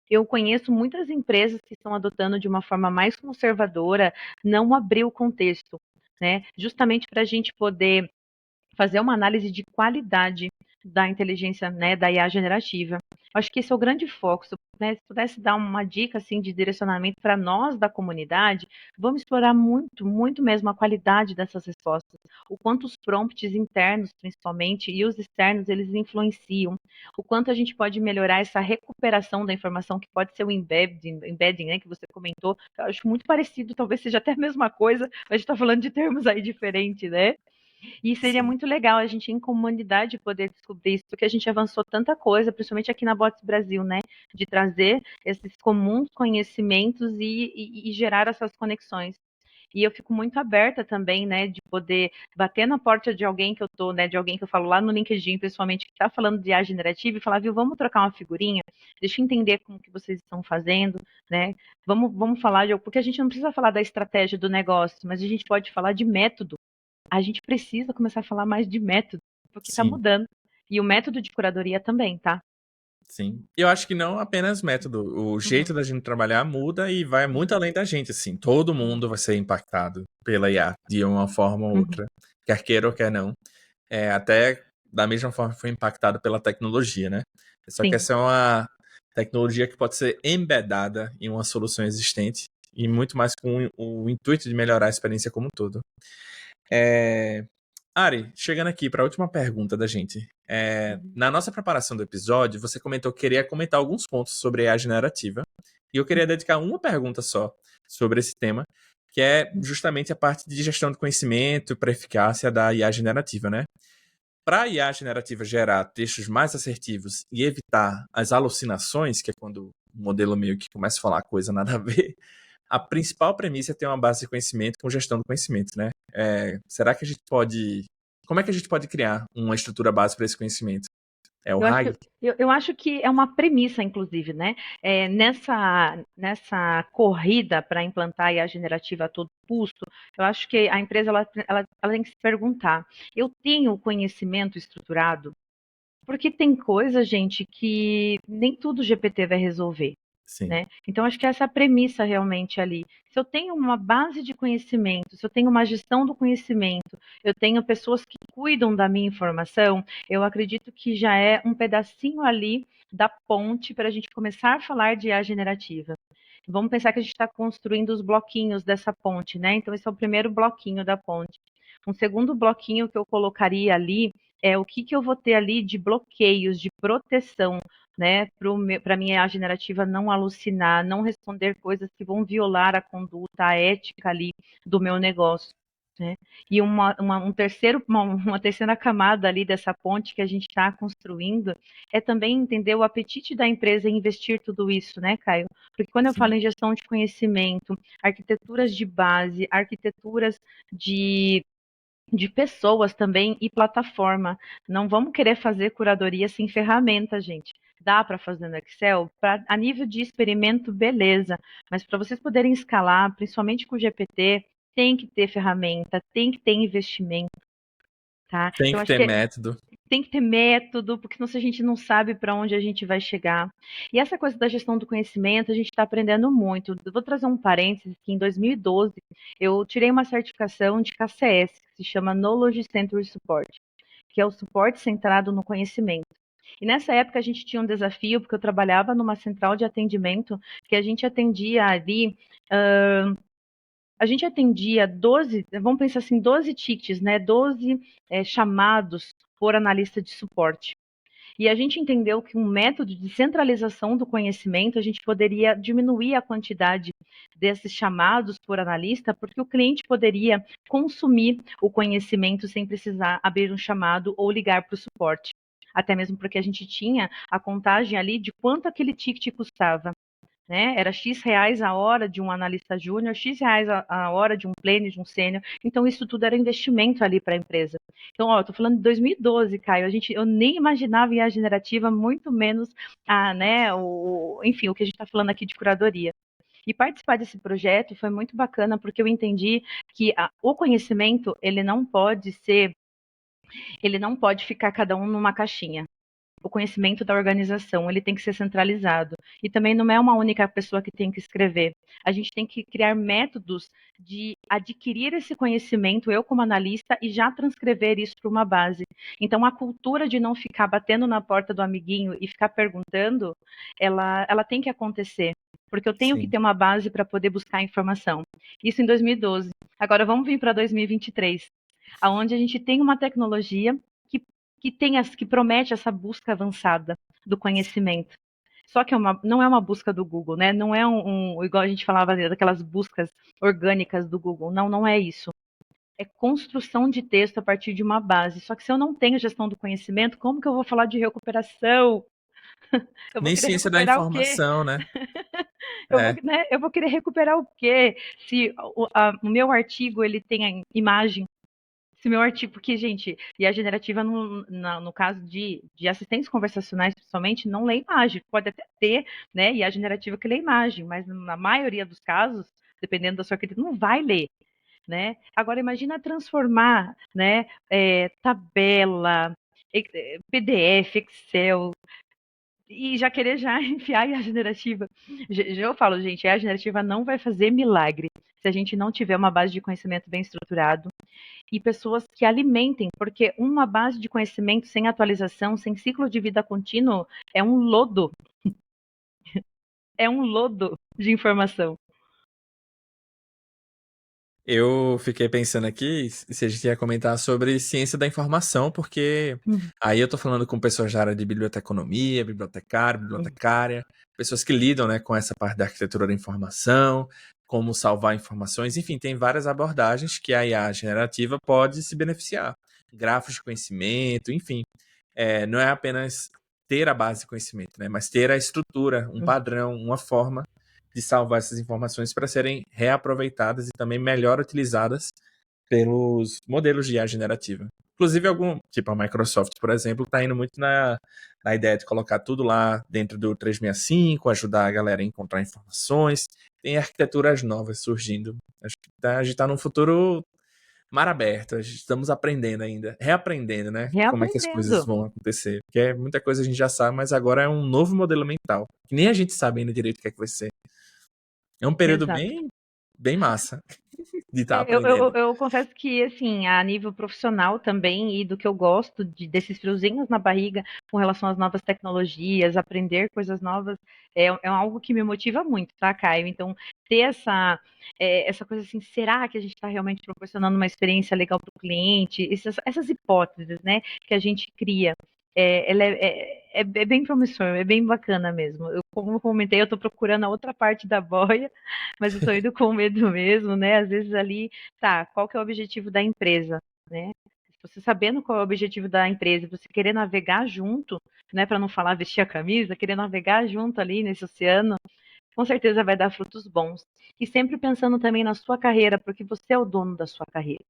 Eu conheço muitas empresas que estão adotando de uma forma mais conservadora, não abrir o contexto, né? Justamente para a gente poder fazer uma análise de qualidade da inteligência, né, da IA generativa. Acho que esse é o grande foco. Se pudesse dar uma dica assim de direcionamento para nós da comunidade, vamos explorar muito, muito mesmo a qualidade dessas respostas, o quanto os prompts internos, principalmente, e os externos, eles influenciam, o quanto a gente pode melhorar essa recuperação da informação, que pode ser o embedding, né, que você comentou. Eu acho muito parecido, talvez seja até a mesma coisa, mas a gente está falando de termos aí diferentes, né? E seria Sim. muito legal a gente, em comunidade, poder descobrir isso, porque a gente avançou tanta coisa, principalmente aqui na Bots Brasil, né? De trazer esses comuns conhecimentos e gerar essas conexões. E eu fico muito aberta também, né, de poder bater na porta de alguém que eu tô, né, de alguém que eu falo lá no LinkedIn, principalmente, que está falando de IA generativa, e falar, viu, vamos trocar uma figurinha, deixa eu entender como que vocês estão fazendo, né, vamos falar de, porque a gente não precisa falar da estratégia do negócio, mas a gente pode falar de método. A gente precisa começar a falar mais de método, porque está Sim. mudando. E o método de curadoria também, tá? Sim. Eu acho que não apenas método. O Uhum, jeito da gente trabalhar muda e vai muito além da gente, assim. Todo mundo vai ser impactado pela IA de uma forma ou uhum. outra, quer queira ou quer não. Até da mesma forma que foi impactado pela tecnologia, né? Só que Sim. essa é uma tecnologia que pode ser embedada em uma solução existente e muito mais com o intuito de melhorar a experiência como um todo. É, Ari, chegando aqui para a última pergunta da gente. Uhum, Na nossa preparação do episódio, você comentou que queria comentar alguns pontos sobre a IA generativa. E eu queria dedicar uma pergunta só sobre esse tema, que é uhum. justamente a parte de gestão de conhecimento para eficácia da IA generativa, né? Para a IA generativa gerar textos mais assertivos e evitar as alucinações, que é quando o modelo meio que começa a falar coisa nada a ver, a principal premissa é ter uma base de conhecimento com gestão do conhecimento, né? Será que a gente pode. Como é que a gente pode criar uma estrutura base para esse conhecimento? É o Eu acho RAG? que, eu acho que é uma premissa, inclusive, né? Nessa corrida para implantar a IA generativa a todo custo, eu acho que a empresa ela tem que se perguntar: eu tenho conhecimento estruturado? Porque tem coisa, gente, que nem tudo o GPT vai resolver. Sim. Né? Então, acho que essa é a premissa realmente ali. Se eu tenho uma base de conhecimento, se eu tenho uma gestão do conhecimento, eu tenho pessoas que cuidam da minha informação, eu acredito que já é um pedacinho ali da ponte para a gente começar a falar de IA generativa. Vamos pensar que a gente está construindo os bloquinhos dessa ponte, né? Então, esse é o primeiro bloquinho da ponte. Um segundo bloquinho que eu colocaria ali é o que, que eu vou ter ali de bloqueios, de proteção, né, para a minha generativa não alucinar, não responder coisas que vão violar a conduta, a ética ali do meu negócio. Né? E uma terceira camada ali dessa ponte que a gente está construindo é também entender o apetite da empresa em investir tudo isso, né, Caio? Porque quando eu Sim. falo em gestão de conhecimento, arquiteturas de base, arquiteturas de pessoas também e plataforma. Não vamos querer fazer curadoria sem ferramenta, gente. Dá para fazer no Excel? A nível de experimento, beleza. Mas para vocês poderem escalar, principalmente com o GPT, tem que ter ferramenta, tem que ter investimento, tá? Tem Então, que acho ter que método. tem que ter método, porque senão a gente não sabe para onde a gente vai chegar. E essa coisa da gestão do conhecimento, a gente está aprendendo muito. Eu vou trazer um parênteses, que em 2012 eu tirei uma certificação de KCS, que se chama Knowledge Centered Support, que é o suporte centrado no conhecimento. E nessa época a gente tinha um desafio, porque eu trabalhava numa central de atendimento, que a gente atendia ali, a gente atendia 12, vamos pensar assim, 12 tickets, né, 12 chamados por analista de suporte. E a gente entendeu que um método de centralização do conhecimento, a gente poderia diminuir a quantidade desses chamados por analista, porque o cliente poderia consumir o conhecimento sem precisar abrir um chamado ou ligar para o suporte. Até mesmo porque a gente tinha a contagem ali de quanto aquele ticket custava. Né? Era X reais a hora de um analista júnior, X reais a hora de um pleno, de um sênior. Então, isso tudo era investimento ali para a empresa. Então, ó, eu tô falando de 2012, Caio. Eu nem imaginava IA generativa, muito menos né, enfim, o que a gente está falando aqui de curadoria. E participar desse projeto foi muito bacana, porque eu entendi que o conhecimento, ele não pode ficar cada um numa caixinha. O conhecimento da organização, ele tem que ser centralizado. E também não é uma única pessoa que tem que escrever. A gente tem que criar métodos de adquirir esse conhecimento, eu como analista, e já transcrever isso para uma base. Então, a cultura de não ficar batendo na porta do amiguinho e ficar perguntando, ela tem que acontecer. Porque eu tenho que Sim. ter uma base para poder buscar informação. Isso em 2012. Agora vamos vir para 2023, onde a gente tem uma tecnologia que promete essa busca avançada do conhecimento. Só que não é uma busca do Google, né? Não é igual a gente falava daquelas buscas orgânicas do Google. Não, não é isso. É construção de texto a partir de uma base. Só que se eu não tenho gestão do conhecimento, como que eu vou falar de recuperação? Eu vou Nem querer ciência da recuperar o quê? informação, né? É. Eu vou querer recuperar o quê? Se o meu artigo ele tem a imagem, se meu artigo, porque, gente, e a generativa, no caso de assistentes conversacionais, principalmente, não lê imagem. Pode até ter, né? E a generativa que lê imagem, mas na maioria dos casos, dependendo da sua arquitetura, não vai ler. Né? Agora, imagina transformar, né, tabela, PDF, Excel, e já querer já enfiar a generativa. Eu falo, gente, a generativa não vai fazer milagre se a gente não tiver uma base de conhecimento bem estruturado e pessoas que alimentem, porque uma base de conhecimento sem atualização, sem ciclo de vida contínuo, é um lodo. É um lodo de informação. Eu fiquei pensando aqui se a gente ia comentar sobre ciência da informação, porque aí eu tô falando com pessoas da área de biblioteconomia, bibliotecário, bibliotecária, pessoas que lidam, né, com essa parte da arquitetura da informação, como salvar informações, enfim, tem várias abordagens que a IA generativa pode se beneficiar. Grafos de conhecimento, enfim. Não é apenas ter a base de conhecimento, né, mas ter a estrutura, um padrão, uma forma de salvar essas informações para serem reaproveitadas e também melhor utilizadas pelos modelos de IA generativa. Inclusive, tipo a Microsoft, por exemplo, está indo muito na ideia de colocar tudo lá dentro do 365, ajudar a galera a encontrar informações. Tem arquiteturas novas surgindo. Acho que a gente está num futuro mar aberto. Estamos aprendendo ainda, reaprendendo, né? Como é que as coisas Reaprendendo. vão acontecer. Porque muita coisa a gente já sabe, mas agora é um novo modelo mental, que nem a gente sabe ainda direito o que é que vai ser. É um período Exato. bem, bem massa de estar aprendendo. Eu confesso que, assim, a nível profissional também, e do que eu gosto desses friozinhos na barriga com relação às novas tecnologias, aprender coisas novas, é algo que me motiva muito, tá, Caio? Então, ter essa coisa assim, será que a gente está realmente proporcionando uma experiência legal para o cliente? Essas hipóteses, né, que a gente cria. Ela é bem promissor, é bem bacana mesmo. Como eu comentei, eu estou procurando a outra parte da boia, mas eu estou indo com medo mesmo, né? Às vezes ali, tá, qual que é o objetivo da empresa, né? Você sabendo qual é o objetivo da empresa, você querer navegar junto, né, para não falar vestir a camisa, querer navegar junto ali nesse oceano, com certeza vai dar frutos bons. E sempre pensando também na sua carreira, porque você é o dono da sua carreira.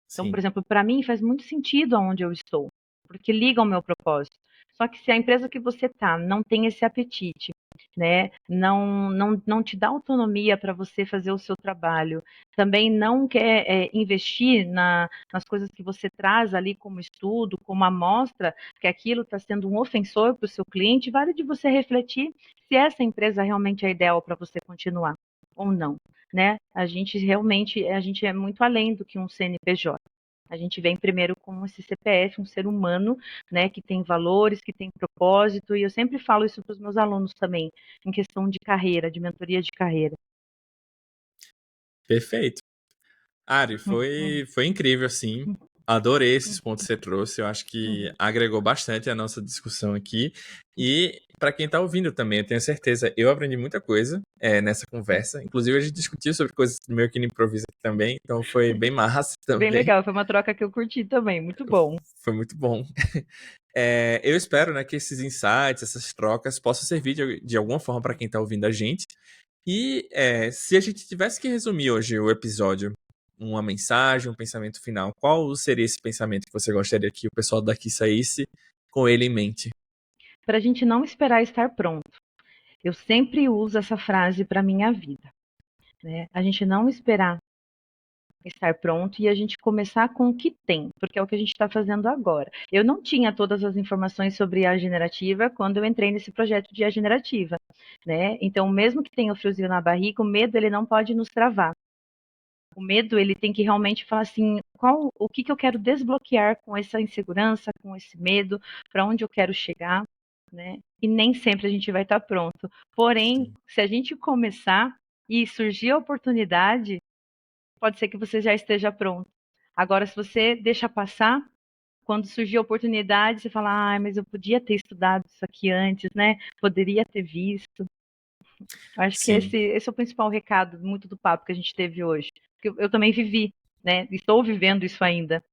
Então, por Sim, exemplo, para mim faz muito sentido aonde eu estou, porque liga ao meu propósito. Só que se a empresa que você está não tem esse apetite, né? Não te dá autonomia para você fazer o seu trabalho. Também não quer investir nas coisas que você traz ali como estudo, como amostra, que aquilo está sendo um ofensor para o seu cliente. Vale de você refletir se essa empresa realmente é ideal para você continuar ou não, né? A gente é muito além do que um CNPJ. A gente vem primeiro com esse CPF, um ser humano, né, que tem valores, que tem propósito, e eu sempre falo isso para os meus alunos também, em questão de carreira, de mentoria de carreira. Perfeito. Ari, foi incrível, assim. Adorei esses pontos que você trouxe. Eu acho que agregou bastante a nossa discussão aqui. E para quem está ouvindo também, eu tenho certeza, eu aprendi muita coisa nessa conversa. Inclusive, a gente discutiu sobre coisas meio que no improviso aqui também. Então, foi bem massa Bem também. legal, foi uma troca que eu curti também, muito bom. Foi muito bom. Eu espero, né, que esses insights, essas trocas, possam servir de alguma forma para quem está ouvindo a gente. E se a gente tivesse que resumir hoje o episódio, uma mensagem, um pensamento final, qual seria esse pensamento que você gostaria que o pessoal daqui saísse com ele em mente? Para a gente não esperar estar pronto. Eu sempre uso essa frase para minha vida, né? A gente não esperar estar pronto e a gente começar com o que tem, porque é o que a gente está fazendo agora. Eu não tinha todas as informações sobre IA generativa quando eu entrei nesse projeto de IA generativa, né? Então, mesmo que tenha o friozinho na barriga, o medo ele não pode nos travar. O medo ele tem que realmente falar assim, o que eu quero desbloquear com essa insegurança, com esse medo, para onde eu quero chegar, né? E nem sempre a gente vai estar pronto. Porém, se a gente começar e surgir a oportunidade, pode ser que você já esteja pronto. Agora, se você deixa passar, quando surgir a oportunidade, você fala, mas eu podia ter estudado isso aqui antes, né? Poderia ter visto. Acho que Sim. esse é o principal recado muito do papo que a gente teve hoje. Eu também vivi, né? Estou vivendo isso ainda.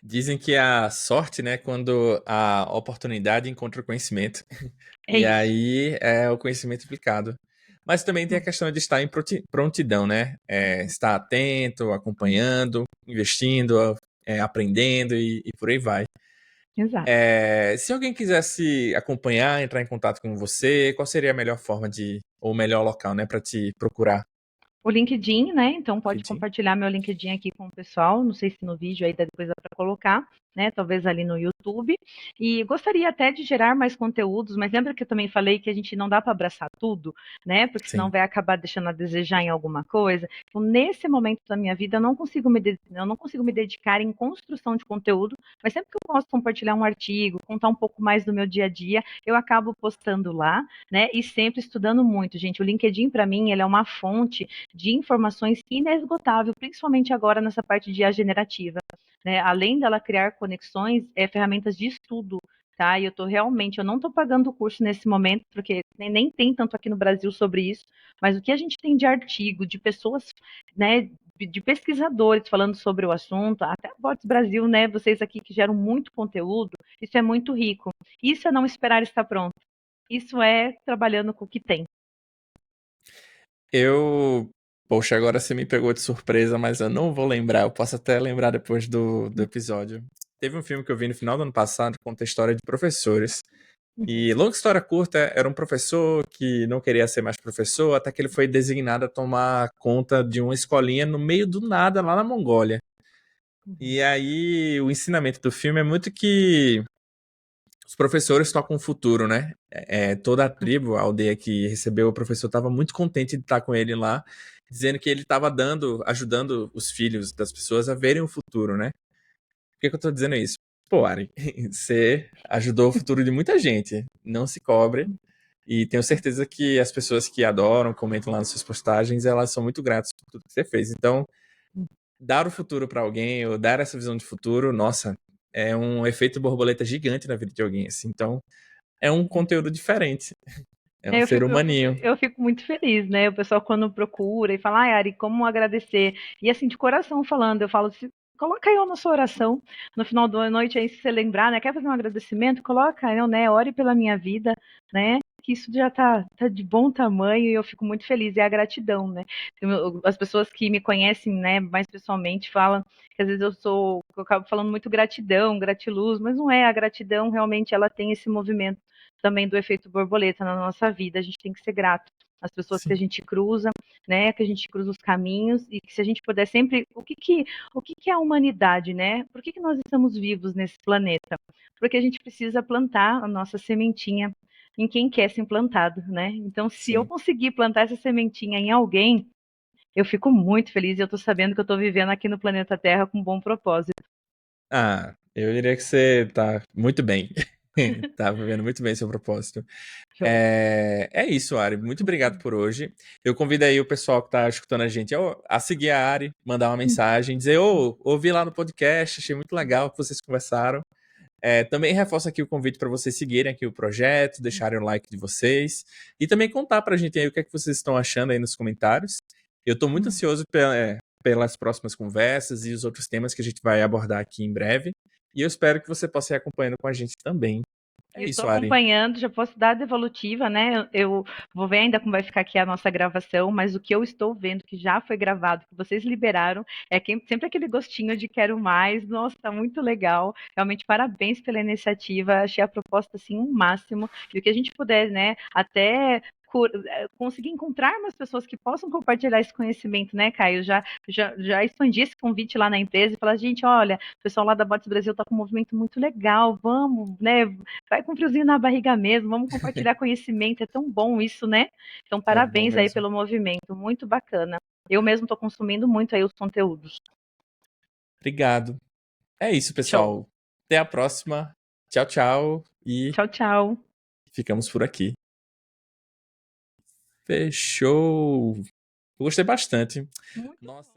Dizem que a sorte, né, quando a oportunidade encontra o conhecimento. É E isso. aí é o conhecimento aplicado. Mas também tem a questão de estar em prontidão, né? Estar atento, acompanhando, investindo, aprendendo e por aí vai. Exato. Se alguém quisesse acompanhar, entrar em contato com você, qual seria a melhor forma ou o melhor local, né, para te procurar? O LinkedIn, né? Então pode LinkedIn? compartilhar meu LinkedIn aqui com o pessoal. Não sei se no vídeo aí depois dá para colocar, né? Talvez ali no YouTube. E gostaria até de gerar mais conteúdos, mas lembra que eu também falei que a gente não dá para abraçar tudo, né? Porque senão Sim. vai acabar deixando a desejar em alguma coisa. Então, nesse momento da minha vida, eu não consigo me dedicar em construção de conteúdo, mas sempre que eu posso compartilhar um artigo, contar um pouco mais do meu dia a dia, eu acabo postando lá, né? E sempre estudando muito, gente. O LinkedIn, para mim, ele é uma fonte de informações inesgotável, principalmente agora nessa parte de IA generativa, né? Além dela criar conexões, ferramentas de estudo, tá? E eu não estou pagando o curso nesse momento, porque nem tem tanto aqui no Brasil sobre isso, mas o que a gente tem de artigo, de pessoas, né, de pesquisadores falando sobre o assunto, até a Bots Brasil, né, vocês aqui que geram muito conteúdo, isso é muito rico. Isso é não esperar estar pronto. Isso é trabalhando com o que tem. Poxa, agora você me pegou de surpresa, mas eu não vou lembrar. Eu posso até lembrar depois do episódio. Teve um filme que eu vi no final do ano passado, que conta a história de professores. E, longa história curta, era um professor que não queria ser mais professor, até que ele foi designado a tomar conta de uma escolinha no meio do nada, lá na Mongólia. E aí, o ensinamento do filme é muito que os professores tocam o futuro, né? Toda a tribo, a aldeia que recebeu o professor, estava muito contente de estar com ele lá, dizendo que ele estava ajudando os filhos das pessoas a verem o futuro, né? Por que eu tô dizendo isso? Pô, Ari, você ajudou o futuro de muita gente. Não se cobre. E tenho certeza que as pessoas que adoram, comentam lá nas suas postagens, elas são muito gratas por tudo que você fez. Então, dar o futuro para alguém, ou dar essa visão de futuro, nossa, é um efeito borboleta gigante na vida de alguém, assim. Então, é um conteúdo diferente. É um Eu ser fico, eu, fico, humaninho. eu fico muito feliz, né? O pessoal quando procura e fala, ai, Ari, como agradecer? E assim, de coração falando, eu falo assim, coloca eu na sua oração, no final da noite aí, se você lembrar, né? Quer fazer um agradecimento? Coloca eu, né? Ore pela minha vida, né? que isso já tá de bom tamanho e eu fico muito feliz. É a gratidão, né? As pessoas que me conhecem, né, mais pessoalmente falam que às vezes eu acabo falando muito gratidão, gratiluz, mas não é. A gratidão realmente ela tem esse movimento também do efeito borboleta na nossa vida. A gente tem que ser grato às pessoas que a Sim. gente cruza, né? Que a gente cruza os caminhos e que se a gente puder sempre, o que é a humanidade, né? Por que nós estamos vivos nesse planeta? Porque a gente precisa plantar a nossa sementinha em quem quer ser implantado, né? Então, se eu Sim. conseguir plantar essa sementinha em alguém, eu fico muito feliz e eu tô sabendo que eu tô vivendo aqui no planeta Terra com um bom propósito. Ah, eu diria que você tá muito bem. Tá vivendo muito bem seu propósito. Show. É isso, Ari. Muito obrigado por hoje. Eu convido aí o pessoal que tá escutando a gente a seguir a Ari, mandar uma mensagem, dizer, ouvi lá no podcast, achei muito legal o que vocês conversaram. Também reforço aqui o convite para vocês seguirem aqui o projeto, deixarem o like de vocês e também contar pra gente aí o que é que vocês estão achando aí nos comentários. Eu tô muito ansioso pelas próximas conversas e os outros temas que a gente vai abordar aqui em breve. E eu espero que você possa ir acompanhando com a gente também. É Eu estou isso, Ari. acompanhando, já posso dar a devolutiva, né? Eu vou ver ainda como vai ficar aqui a nossa gravação, mas o que eu estou vendo, que já foi gravado, que vocês liberaram, sempre aquele gostinho de quero mais. Nossa, tá muito legal. Realmente, parabéns pela iniciativa. Achei a proposta, assim, um máximo. E o que a gente puder, né? Até conseguir encontrar umas pessoas que possam compartilhar esse conhecimento, né, Caio? Já expandi esse convite lá na empresa e falar, gente, olha, o pessoal lá da Bots Brasil tá com um movimento muito legal, vamos, né? Vai com um friozinho na barriga mesmo, vamos compartilhar conhecimento, é tão bom isso, né? Então, É bom parabéns aí mesmo. pelo movimento, muito bacana. Eu mesmo estou consumindo muito aí os conteúdos. Obrigado. É isso, Show. pessoal. Até a próxima. Tchau, tchau. E Tchau, tchau. ficamos por aqui. Fechou. Eu gostei bastante. Muito Nossa.